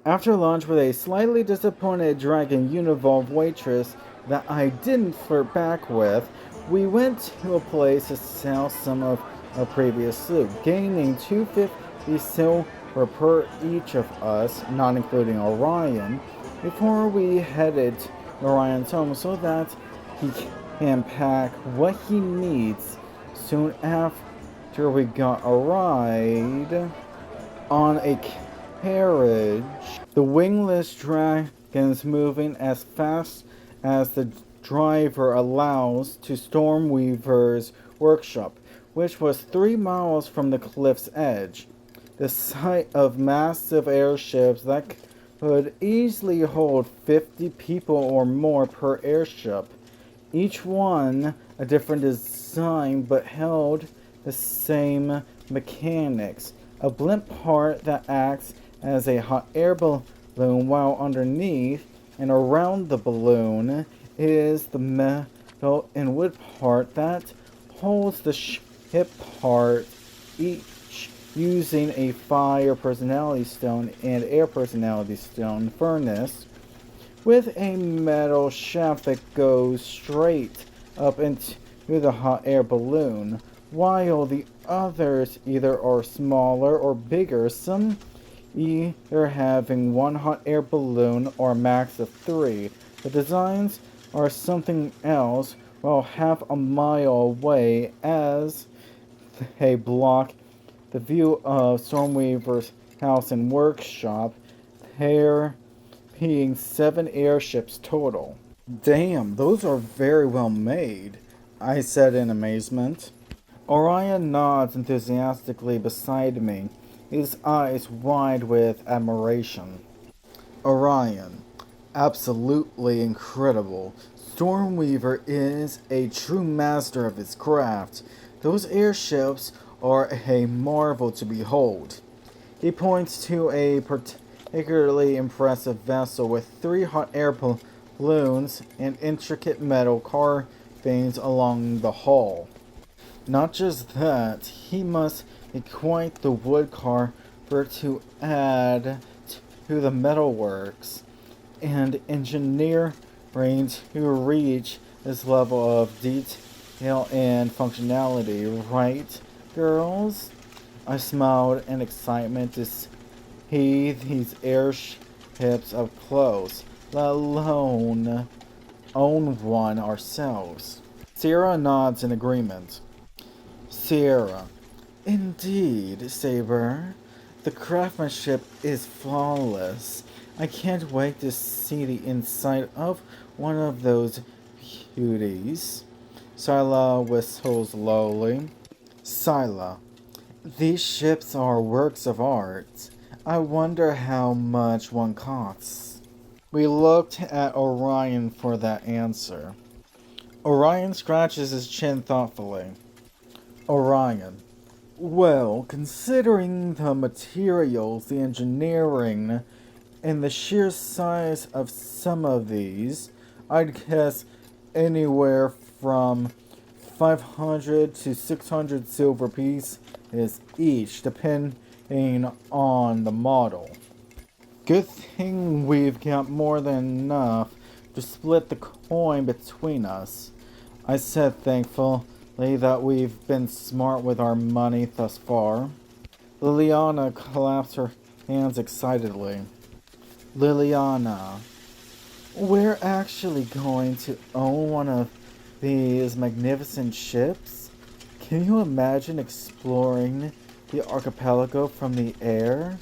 After lunch with a slightly disappointed dragon univolve waitress that I didn't flirt back with, we went to a place to sell some of our previous loot, gaining 250 silver per each of us, not including Orion, before we headed to Orion's home so that he can pack what he needs soon after we got a ride on a carriage. The wingless dragons moving as fast as the driver allows to Stormweaver's workshop, which was 3 miles from the cliff's edge. The sight of massive airships that could easily hold 50 people or more per airship, each one a different design but held the same mechanics. A blimp part that acts as a hot air balloon, while underneath and around the balloon is the metal and wood part that holds the ship part, each using a fire personality stone and air personality stone furnace with a metal shaft that goes straight up into the hot air balloon, while the others either are smaller or bigger, some either having 1 hot air balloon or a max of 3. The designs are something else, while half a mile away as they block the view of Stormweaver's house and workshop. Their being 7 airships total. Damn, those are very well made, I said in amazement. Orion nods enthusiastically beside me, his eyes wide with admiration. Orion, absolutely incredible. Stormweaver is a true master of his craft. Those airships are a marvel to behold. He points to a particularly impressive vessel with 3 hot air balloons and intricate metal carvings along the hull. Not just that, he must be quite the woodcarver to add to the metalworks and engineering to reach this level of detail and functionality, right, girls? I smiled in excitement to see these airships up close, let alone own one ourselves. Sierra nods in agreement. Sierra, indeed, Saber. The craftsmanship is flawless. I can't wait to see the inside of one of those beauties. Sila whistles lowly. Sila, these ships are works of art. I wonder how much one costs. We looked at Orion for that answer. Orion scratches his chin thoughtfully. Orion. Well, considering the materials, the engineering, and the sheer size of some of these, I'd guess anywhere from 500 to 600 silver pieces each, depending on the model. Good thing we've got more than enough to split the coin between us, I said thankfully that we've been smart with our money thus far. Liliana claps her hands excitedly. Liliana, we're actually going to own one of these magnificent ships? Can you imagine exploring the archipelago from the air?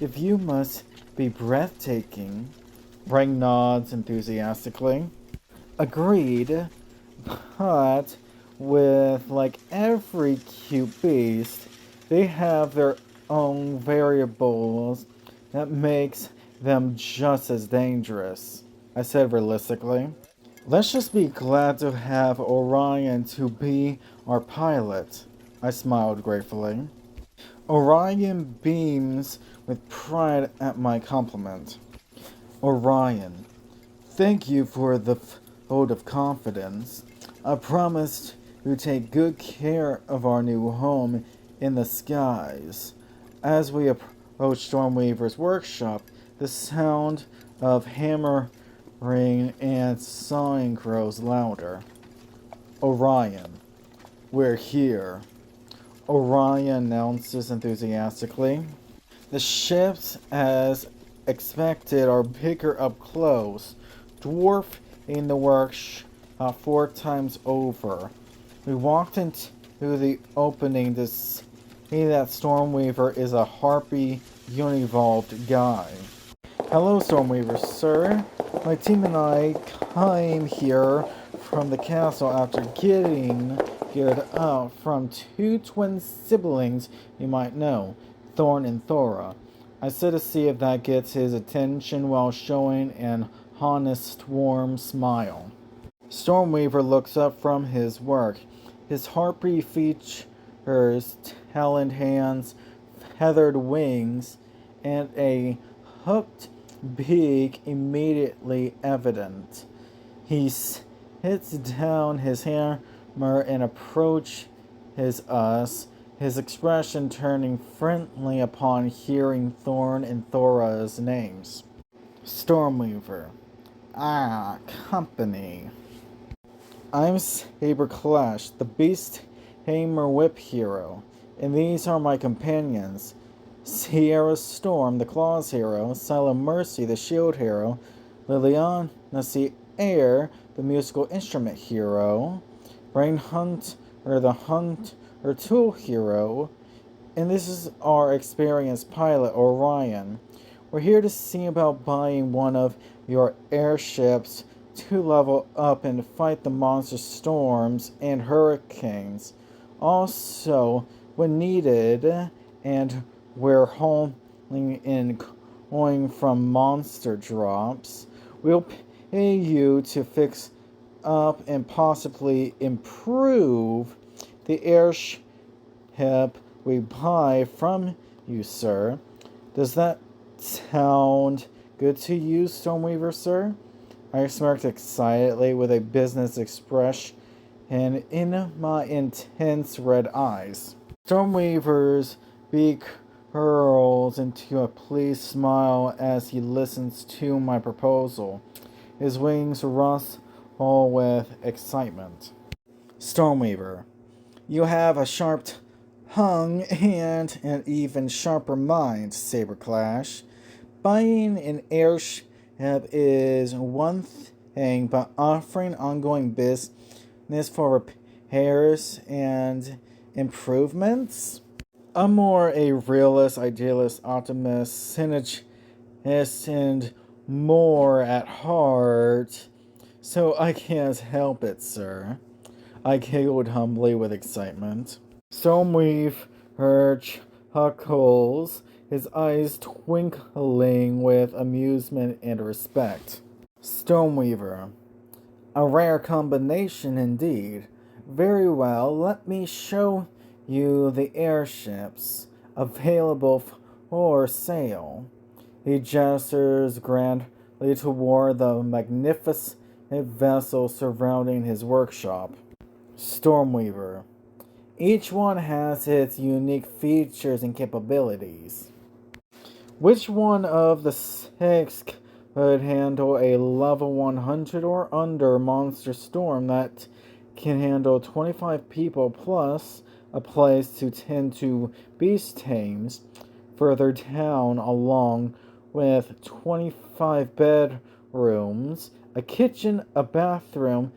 The view must be breathtaking. Ring nods enthusiastically. Agreed, but with like every cute beast, they have their own variables that makes them just as dangerous, I said realistically. Let's just be glad to have Orion to be our pilot, I smiled gratefully. Orion beams with pride at my compliment. Orion, thank you for the vote of confidence. I promised to take good care of our new home in the skies. As we approached Stormweaver's workshop, the sound of hammering and sawing grows louder. Orion, we're here, Orion announces enthusiastically. The ships, as expected, are bigger up close, dwarfing the workshop 4 times over. We walked into the opening to see that Stormweaver is a harpy univolved guy. Hello, Stormweaver, sir. My team and I came here from the castle after getting geared up from 2 twin siblings you might know, Thorn and Thora. I said to see if that gets his attention while showing an honest, warm smile. Stormweaver looks up from his work. His harpy features taloned hands, feathered wings, and a hooked beak immediately evident. He sits down his hammer and approaches us, his expression turning friendly upon hearing Thorn and Thora's names. Stormweaver. Ah, company. I'm Saber Clash, the Beast Hammer Whip Hero, and these are my companions. Sierra Storm, the Claws Hero, Sila Mercy, the Shield Hero, Liliana the Air, the Musical Instrument Hero, Rain Hunter, the Hunter Tool Hero, and this is our experienced pilot, Orion. We're here to see about buying one of your airships to level up and fight the monster storms and hurricanes. Also, when needed, and we're hauling in coin from monster drops, we'll pay you to fix up and possibly improve the airship we buy from you, sir. Does that sound good to you, Stormweaver, sir? I smirked excitedly with a business expression in my intense red eyes. Stormweaver's beak curls into a pleased smile as he listens to my proposal. His wings rustle with excitement. Stormweaver, you have a sharp tongue and an even sharper mind, Saberclash. Buying an airship is one thing, but offering ongoing business for repairs and improvements? I'm more a realist, idealist, optimist, synergist, and more at heart, so I can't help it, sir. I giggled humbly with excitement. Stormweaver chuckles, his eyes twinkling with amusement and respect. Stormweaver, a rare combination indeed. Very well, let me show you the airships available for sale. He gestures grandly toward the magnificent vessel surrounding his workshop. Stormweaver, each one has its unique features and capabilities. Which one of the six could handle a level 100 or under monster storm that can handle 25 people plus a place to tend to beast tames further down, along with 25 bedrooms, a kitchen, a bathroom,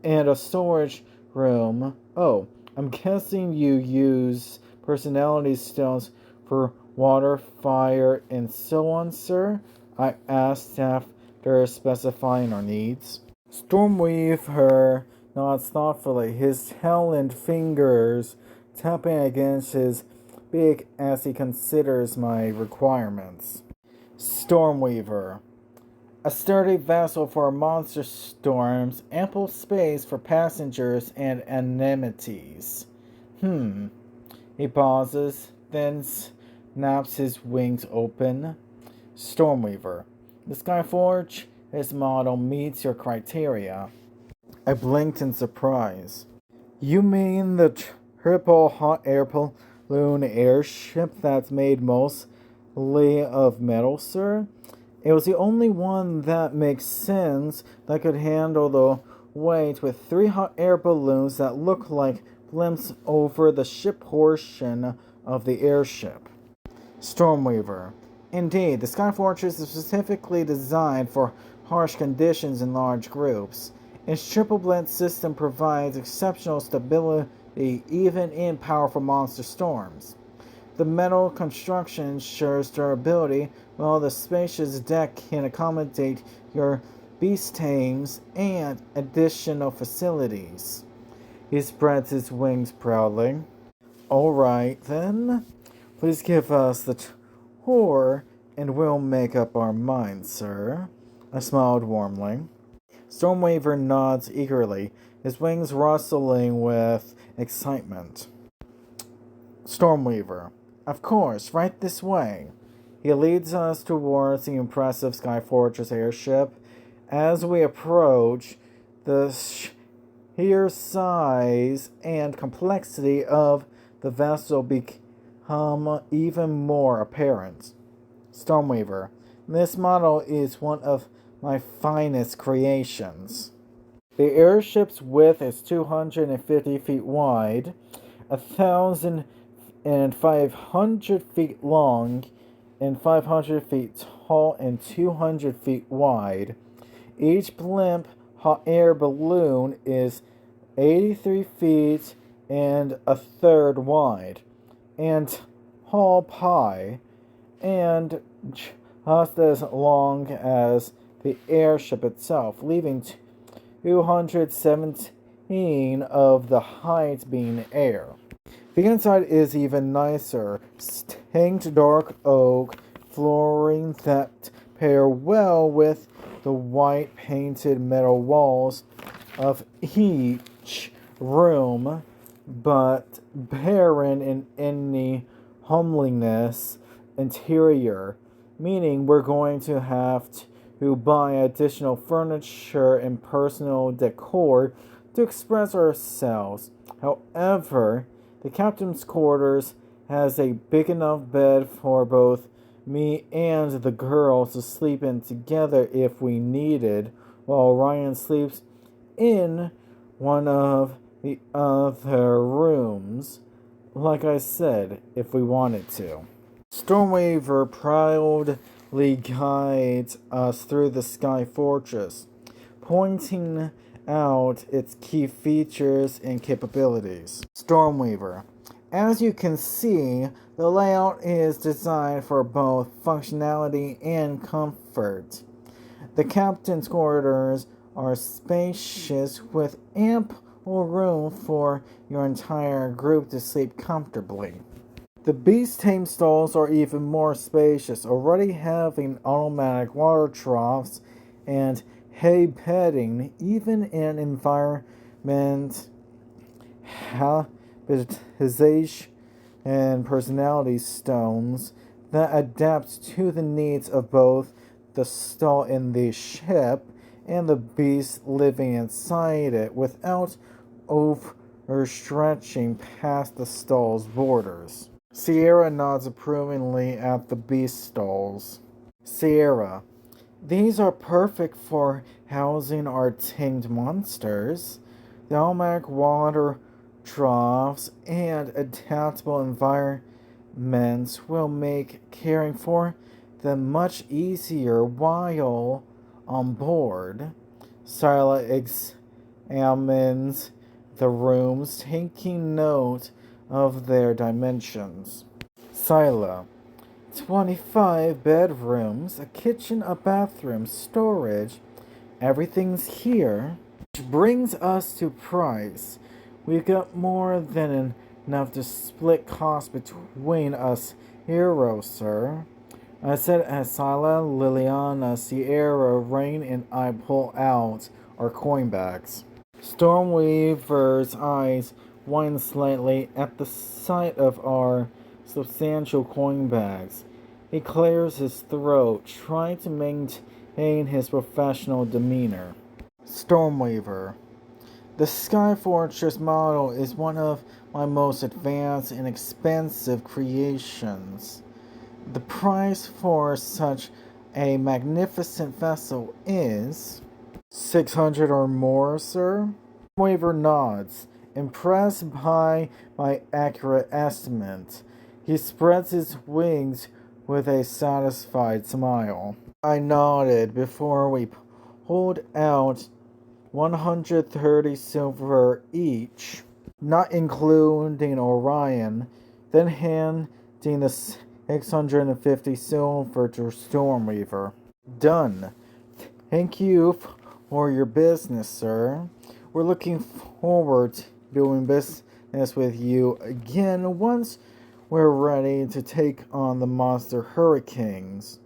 and a storage room? Oh, I'm guessing you use personality stones for water, fire, and so on, sir? I asked after specifying our needs. Stormweaver nods thoughtfully, his taloned fingers tapping against his beak as he considers my requirements. Stormweaver, a sturdy vessel for monster storms, ample space for passengers and amenities. He pauses, then snaps his wings open. Stormweaver, the Skyforge, his model meets your criteria. I blinked in surprise. You mean the triple hot air balloon airship that's made mostly of metal, sir? It was the only one that makes sense that could handle the weight with 3 hot air balloons that look like blimps over the ship portion of the airship. Stormweaver, indeed, the Skyfortress is specifically designed for harsh conditions in large groups. Its triple blend system provides exceptional stability even in powerful monster storms. The metal construction ensures durability, while the spacious deck can accommodate your beast tames and additional facilities. He spreads his wings proudly. All right, then. Please give us the tour, and we'll make up our minds, sir. I smiled warmly. Stormweaver nods eagerly, his wings rustling with excitement. Stormweaver, of course, right this way. He leads us towards the impressive Skyfortress airship. As we approach, the sheer size and complexity of the vessel become even more apparent. Stormweaver, this model is one of my finest creations. The airship's width is 250 feet wide, 1,500 feet long, and 500 feet tall and 200 feet wide. Each blimp hot air balloon is 83 feet and a third wide, and tall pie, and just as long as the airship itself, leaving 217 of the height being air. The inside is even nicer. Stained dark oak flooring that pair well with the white painted metal walls of each room, but barren in any homeliness interior, meaning we're going to have to buy additional furniture and personal decor to express ourselves. However, the captain's quarters has a big enough bed for both me and the girls to sleep in together if we needed, while Ryan sleeps in one of the other rooms, like I said, if we wanted to. Stormweaver proudly guides us through the Sky Fortress, pointing out its key features and capabilities. Stormweaver. As you can see, the layout is designed for both functionality and comfort. The captain's quarters are spacious with ample room for your entire group to sleep comfortably. The beast tame stalls are even more spacious, already having automatic water troughs and hay bedding, even in environment habitation and personality stones that adapt to the needs of both the stall in the ship and the beast living inside it without overstretching past the stall's borders. Sierra nods approvingly at the beast stalls. Sierra. These are perfect for housing our tamed monsters. The automatic water troughs and adaptable environments will make caring for them much easier while on board. Sila examines the rooms, taking note of their dimensions. Sila. 25 bedrooms, a kitchen, a bathroom, storage. Everything's here. Which brings us to price. We've got more than enough to split costs between us heroes, sir. I said as Sila, Liliana, Sierra, Rain, and I pull out our coin bags. Stormweaver's eyes widen slightly at the sight of our substantial coin bags. He clears his throat, trying to maintain his professional demeanor. Stormweaver. The Sky Fortress model is one of my most advanced and expensive creations. The price for such a magnificent vessel is 600 or more, sir? Stormweaver nods, impressed by my accurate estimate. He spreads his wings with a satisfied smile. I nodded before we pulled out 130 silver each, not including Orion, then handing the 650 silver to Stormweaver. Done. Thank you for your business, sir. We're looking forward to doing business with you again once we're ready to take on the monster hurricanes.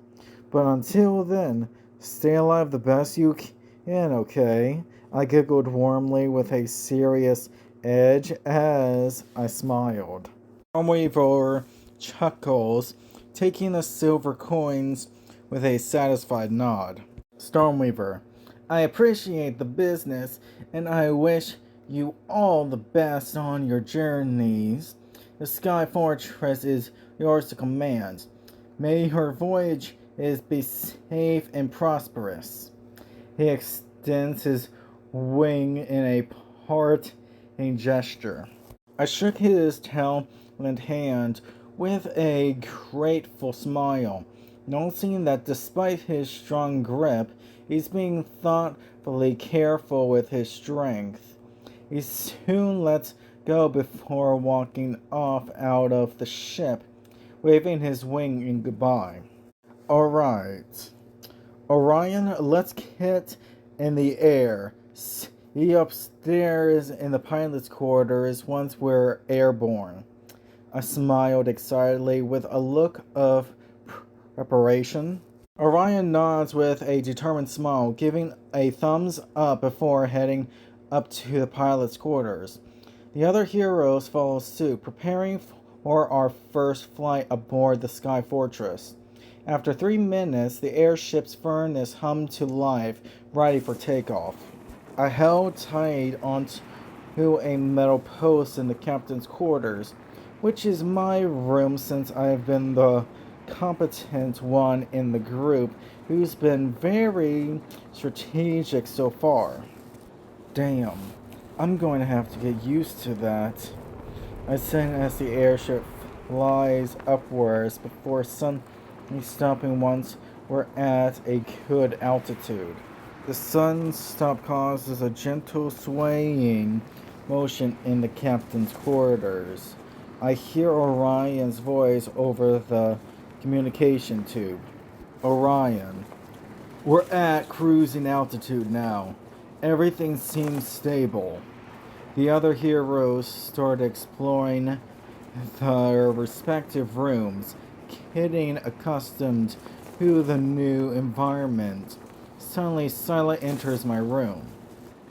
But until then, stay alive the best you can, okay? I giggled warmly with a serious edge as I smiled. Stormweaver chuckles, taking the silver coins with a satisfied nod. Stormweaver. I appreciate the business, and I wish you all the best on your journeys. The Sky Fortress is yours to command. May your voyage be safe and prosperous. He extends his wing in a parting gesture. I shook his taloned hand with a grateful smile, noticing that despite his strong grip, he's being thoughtfully careful with his strength. He soon lets go before walking off out of the ship, waving his wing in goodbye. Alright. Orion, let's get in the air. See upstairs in the pilot's quarters once we're airborne. I smiled excitedly with a look of preparation. Orion nods with a determined smile, giving a thumbs up before heading up to the pilot's quarters. The other heroes follow suit, preparing for our first flight aboard the Sky Fortress. After 3 minutes, the airship's furnace hummed to life, ready for takeoff. I held tight onto a metal post in the captain's quarters, which is my room since I've been the competent one in the group who's been very strategic so far. Damn, I'm going to have to get used to that, I said as the airship flies upwards before suddenly stopping once we're at a good altitude. The sun's stop causes a gentle swaying motion in the captain's quarters. I hear Orion's voice over the communication tube. Orion, we're at cruising altitude now. Everything seems stable. The other heroes start exploring their respective rooms, getting accustomed to the new environment. Suddenly, Scylla enters my room.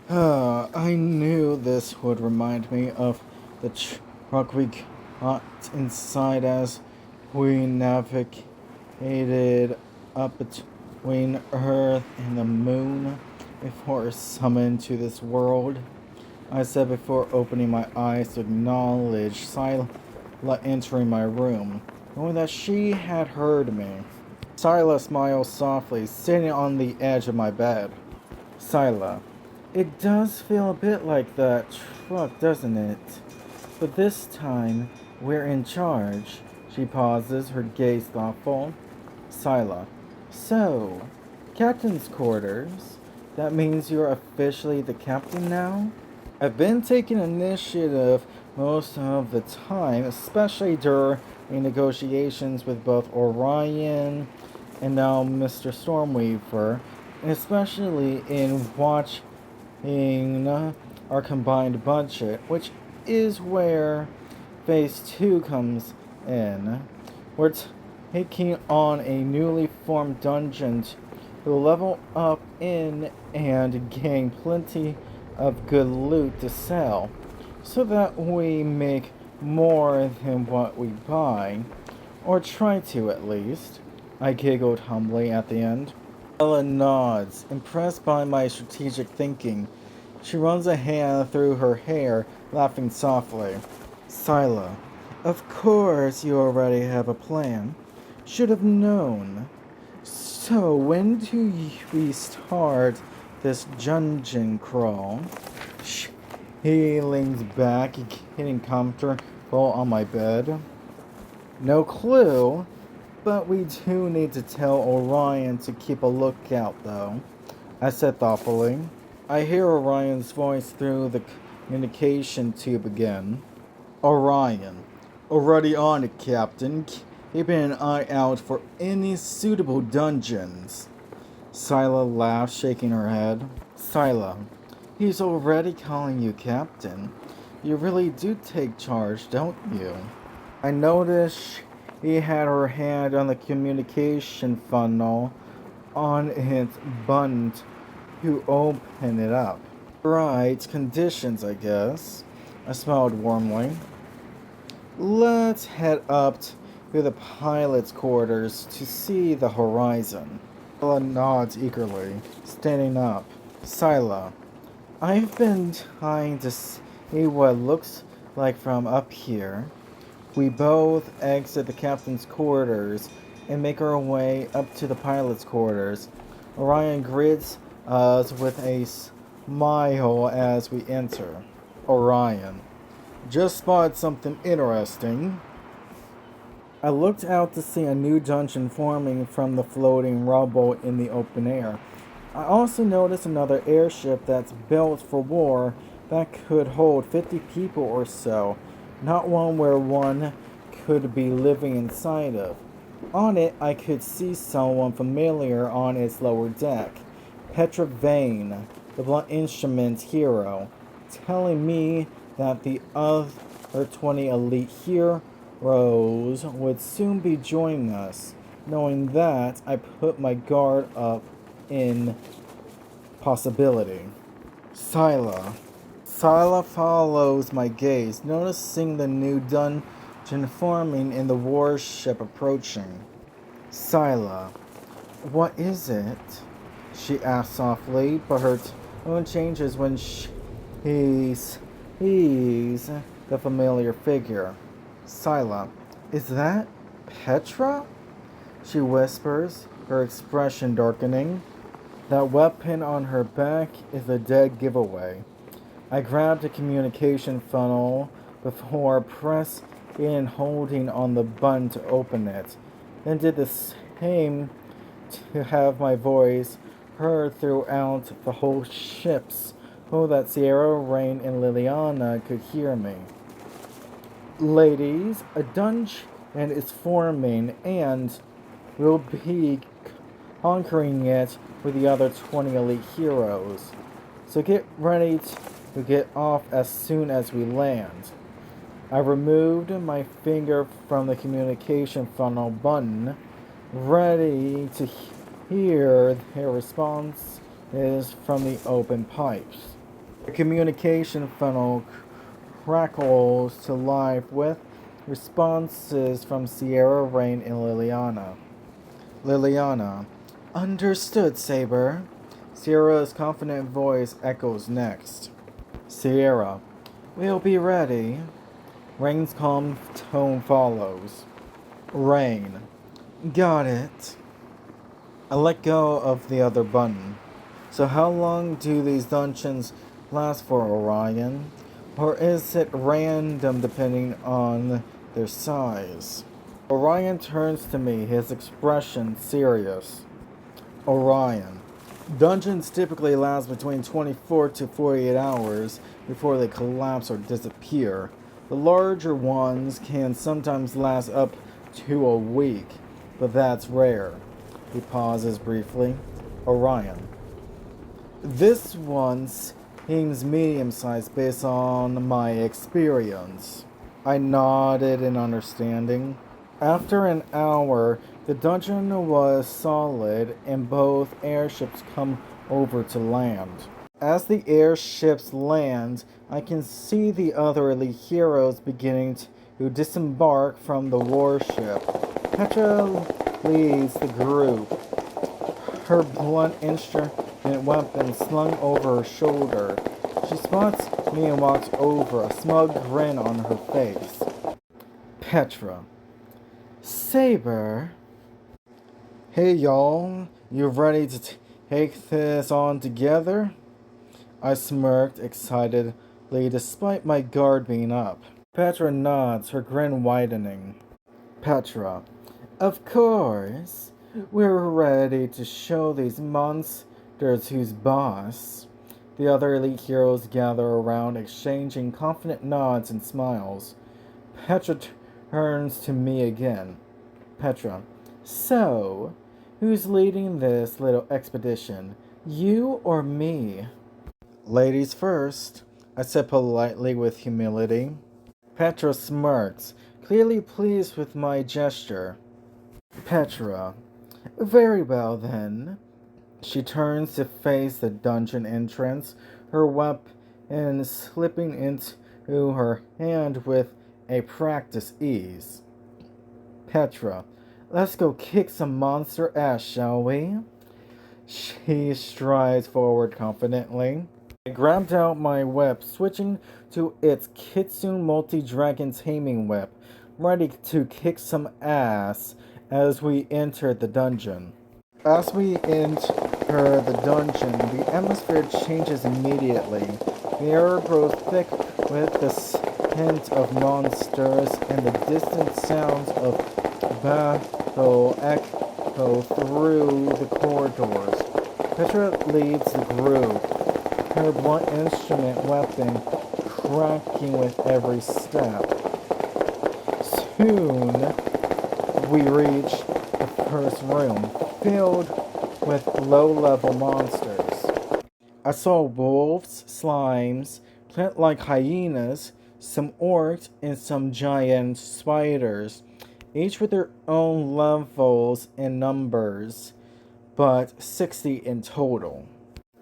I knew this would remind me of the truck we got inside as we navigated up between Earth and the Moon before summoned to this world, I said before opening my eyes to acknowledge Scylla entering my room, knowing that she had heard me. Scylla smiled softly, sitting on the edge of my bed. Scylla, it does feel a bit like that truck, doesn't it? But this time, we're in charge. She pauses, her gaze thoughtful. Scylla, so, captain's quarters? That means you're officially the captain now? I've been taking initiative most of the time, especially during negotiations with both Orion and now Mr. Stormweaver, and especially in watching our combined budget, which is where Phase 2 comes in. We're taking on a newly formed dungeon to level up in and gain plenty of good loot to sell, so that we make more than what we buy, or try to at least. I giggled humbly at the end. Ella nods, impressed by my strategic thinking. She runs a hand through her hair, laughing softly. Scylla, of course you already have a plan. Should have known. So, when do we start this dungeon crawl? He leans back, getting comfortable on my bed. No clue, but we do need to tell Orion to keep a lookout, though, I said thoughtfully. I hear Orion's voice through the communication tube again. Orion, already on it, Captain. Keeping an eye out for any suitable dungeons. Scylla laughed, shaking her head. Scylla, he's already calling you Captain. You really do take charge, don't you? I noticed she had her hand on the communication funnel on its button to open it up. Right, conditions, I guess. I smiled warmly. Let's head up to the pilot's quarters to see the horizon. Scylla nods eagerly, standing up. Scylla, I've been trying to see what it looks like from up here. We both exit the captain's quarters and make our way up to the pilot's quarters. Orion greets us with a smile as we enter. Orion, just spotted something interesting. I looked out to see a new dungeon forming from the floating rubble in the open air. I also noticed another airship that's built for war that could hold 50 people or so, not one where one could be living inside of. On it, I could see someone familiar on its lower deck. Petra Vane, the blunt instrument hero, telling me that the other 20 elite heroes would soon be joining us. Knowing that, I put my guard up in possibility. Scylla. Scylla follows my gaze, noticing the new dungeon forming in the warship approaching. Scylla. What is it? She asks softly, but her tone changes when she sees the familiar figure. Scylla. Is that Petra? She whispers, her expression darkening. That weapon on her back is a dead giveaway. I grabbed a communication funnel before pressing and holding on the button to open it, then did the same to have my voice heard throughout the whole ship's so that Sierra, Rain, and Liliana could hear me. Ladies, a dungeon is forming, and we'll be conquering it with the other 20 elite heroes. So get ready to get off as soon as we land. I removed my finger from the communication funnel button, ready to hear their responses from the open pipes. The communication funnel crackles to life with responses from Sierra, Rain, and Liliana. Liliana. Understood, Saber. Sierra's confident voice echoes next. Sierra. We'll be ready. Rain's calm tone follows. Rain. Got it. I let go of the other button. So how long do these dungeons last for, Orion? Or is it random depending on their size? Orion turns to me, his expression serious. Orion. Dungeons typically last between 24 to 48 hours before they collapse or disappear. The larger ones can sometimes last up to a week, but that's rare. He pauses briefly. Orion. This one seems medium-sized based on my experience. I nodded in understanding. After an hour, the dungeon was solid and both airships come over to land. As the airships land, I can see the other elite heroes beginning to disembark from the warship. Petra leads the group, her blunt instrument weapon slung over her shoulder. She spots me and walks over, a smug grin on her face. Petra. Saber. Hey y'all, you ready to take this on together? I smirked excitedly despite my guard being up. Petra nods, her grin widening. Petra. Of course. We're ready to show these monsters who's boss. The other elite heroes gather around, exchanging confident nods and smiles. Petra turns to me again. Petra. So, who's leading this little expedition? You or me? Ladies first, I said politely with humility. Petra smirks, clearly pleased with my gesture. Petra. Very well then. She turns to face the dungeon entrance, her weapon slipping into her hand with a practiced ease. Petra. Let's go kick some monster ass, shall we? She strides forward confidently. I grabbed out my whip, switching to its Kitsune multi-dragon taming whip, ready to kick some ass as we entered the dungeon. As we enter the dungeon, the atmosphere changes immediately. The air grows thick with the scent of monsters, and the distant sounds of battle echo through the corridors. Petra leads the group, her blunt instrument weapon cracking with every step. Soon, We reached the first room, filled with low-level monsters. I saw wolves, slimes, plant-like hyenas, some orcs, and some giant spiders, each with their own levels and numbers, but 60 in total.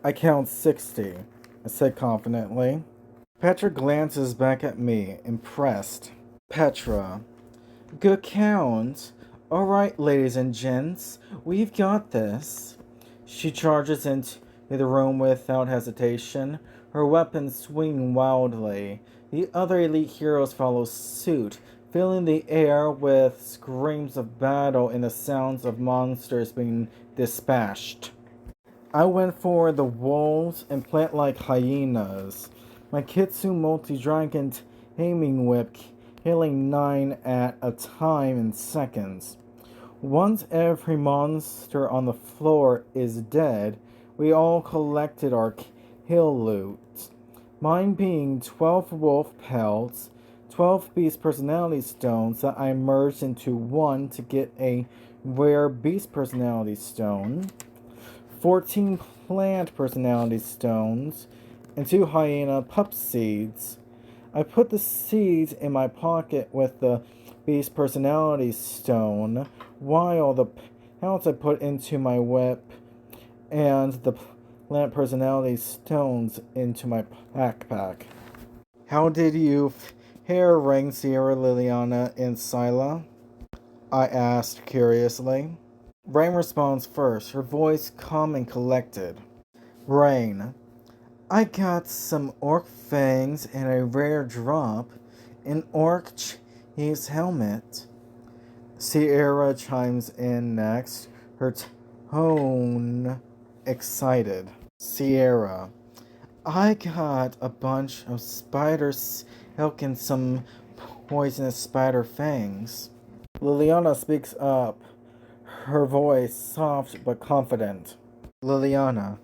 I count 60, I said confidently. Petra glances back at me, impressed. Petra, good count. Alright, ladies and gents, we've got this. She charges into the room without hesitation, her weapons swinging wildly. The other elite heroes follow suit, filling the air with screams of battle and the sounds of monsters being dispatched. I went for the wolves and plant-like hyenas. My Kitsu multi-dragon taming whip killing 9 at a time in seconds. Once every monster on the floor is dead, we all collected our kill loot. Mine being 12 wolf pelts, 12 beast personality stones that I merged into one to get a rare beast personality stone, 14 plant personality stones, and 2 hyena pup seeds. I put the seeds in my pocket with the beast personality stone, while the pelts I put into my whip and the plant personality stones into my backpack. How did you fare, Rain, Sierra, Liliana, and Scylla? I asked curiously. Rain responds first, her voice calm and collected. Rain, I got some orc fangs and a rare drop, an orc cheese helmet. Sierra chimes in next, her tone excited. Sierra, I got a bunch of spider silk and some poisonous spider fangs. Liliana speaks up, her voice soft but confident. Liliana,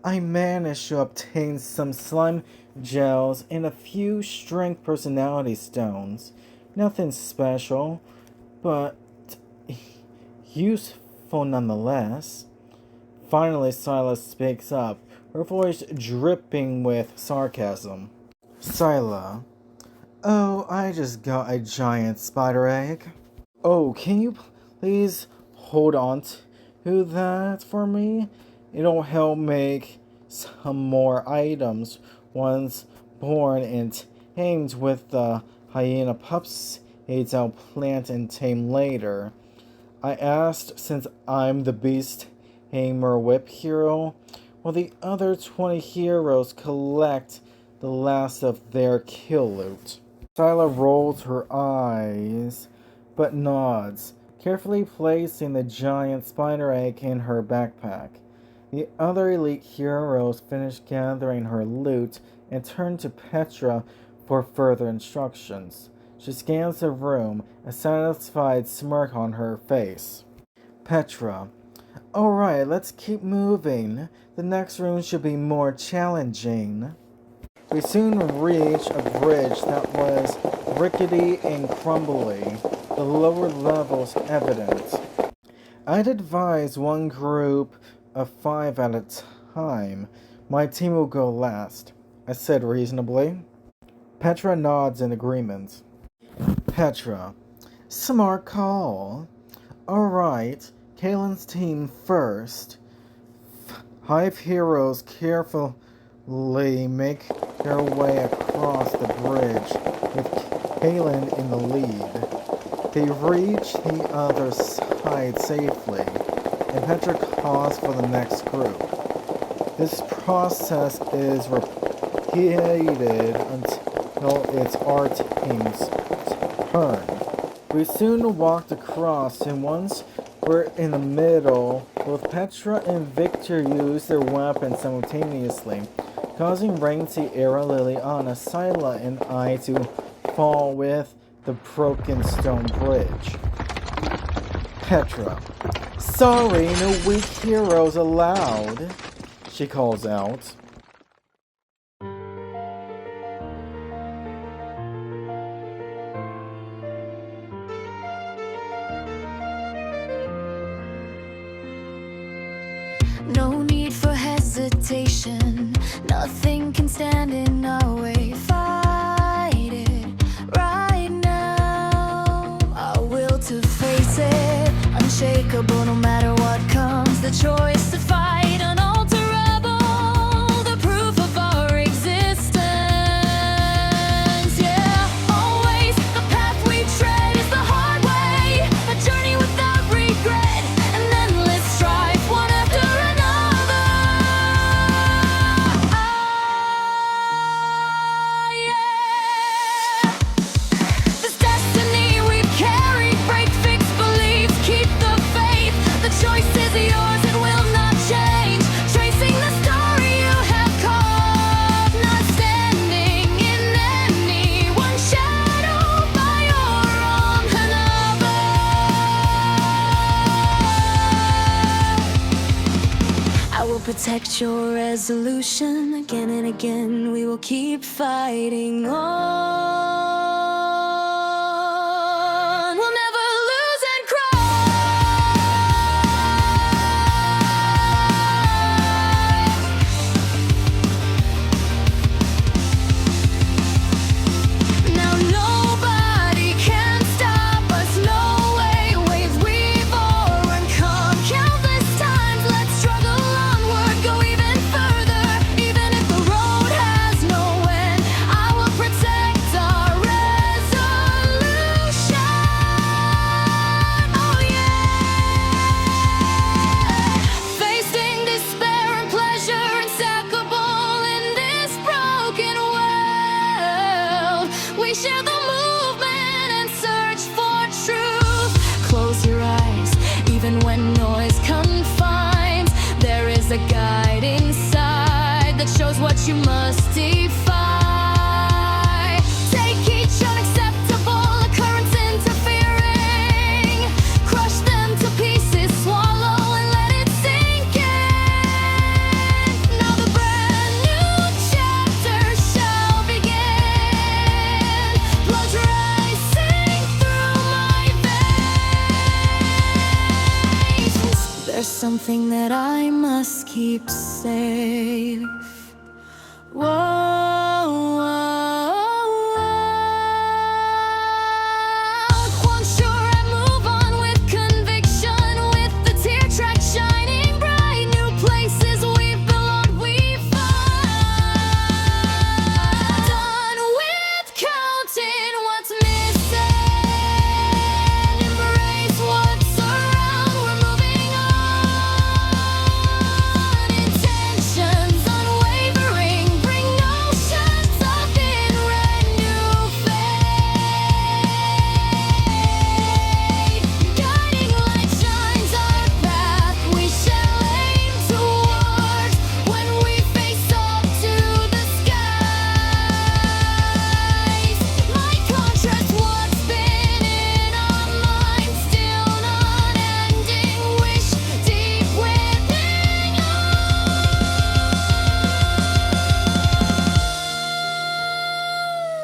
I managed to obtain some slime gels and a few strength personality stones. Nothing special, but useful nonetheless. Finally, Silas speaks up, her voice dripping with sarcasm. Scylla, oh, I just got a giant spider egg. Oh, can you please hold on to that for me? It'll help make some more items once born and tamed with the hyena pups aids I'll plant and tame later. I asked since I'm the beast tamer whip hero, while the other 20 heroes collect the last of their kill loot. Scylla rolls her eyes, but nods, carefully placing the giant spider egg in her backpack. The other elite heroes finish gathering her loot and turn to Petra for further instructions. She scans the room, a satisfied smirk on her face. Petra, alright, let's keep moving. The next room should be more challenging. We soon reached a bridge that was rickety and crumbly, the lower levels evident. I'd advise one group of 5 at a time. My team will go last, I said reasonably. Petra nods in agreement. Petra, smart call. Alright, Kaylin's team first. 5 heroes carefully make their way across the bridge, with Kaylin in the lead. They reach the other side safely, and Petra calls for the next group. This process is repeated until it's our team's turn. We soon walked across, and once we're in the middle, both Petra and Victor use their weapons simultaneously, causing Rain, Sierra, Liliana, Scylla, and I to fall with the broken stone bridge. Petra, sorry, no weak heroes allowed, she calls out. Nothing can stand in our way. Fight it right now. Our will to face it, unshakable no matter what comes. The choice to fight, unalterable, the proof of our existence. Yeah, always the path we tread is the hard way, a journey without regret, an endless strife, one after another. Yeah. This destiny we've carried, break fixed beliefs, keep the faith. The choice is yours, it will not change. Tracing the story you have carved, not standing in any one shadow by your own another. I will protect your resolution. Again and again, we will keep fighting on. We'll never lose and cry. Now nobody can stop us, no way. Waves we've overcome countless times. Let's struggle onward, go even further. Even if the road has no end, I will protect our resolution. Oh yeah. Facing despair and pleasure, inseparable in this broken world. We share the movement and search for truth. Close your eyes, even when noise confines. There is a guiding side that shows what you must defy. Take each unacceptable occurrence interfering, crush them to pieces, swallow and let it sink in. Now the brand new chapter shall begin. Blood rising through my veins. There's something that I must keep safe. Whoa. Once sure, I move on with conviction, with the tear track shining bright. New places we've belonged, we find. Done with counting what's missing. Embrace what's around, we're moving on. Intentions unwavering, bring oceans up in red new faith. Guiding light shines our path, we shall aim towards when we face up to the skies. My contrast, what's been in our minds, still not ending. Wish deep within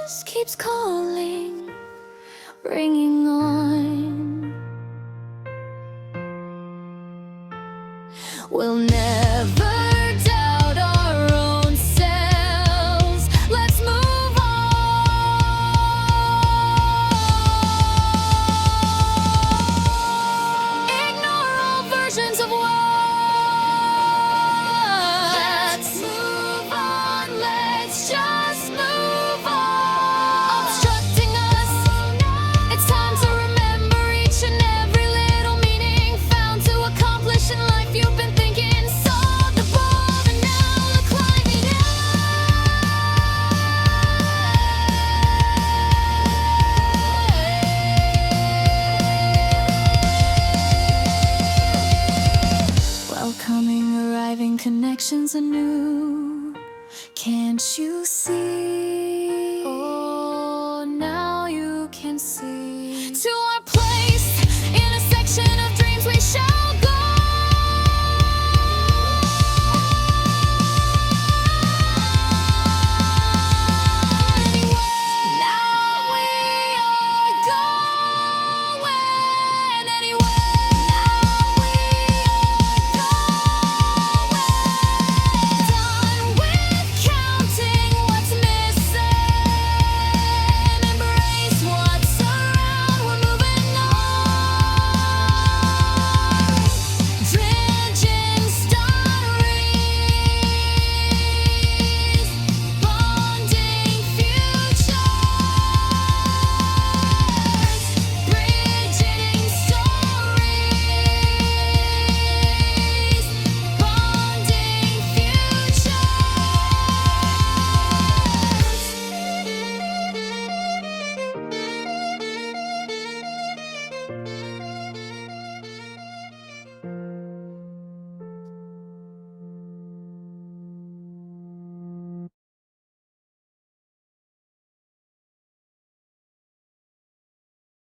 us keeps calling, bringing on. We'll never doubt our own selves. Let's move on. Ignore all versions of what. Let's move on. Let's just move on. Obstructing us. It's time to remember each and every little meaning found to accomplish in life. You've been thinking saw the ball, and now the climbing welcoming, arriving connections anew. Can't you see?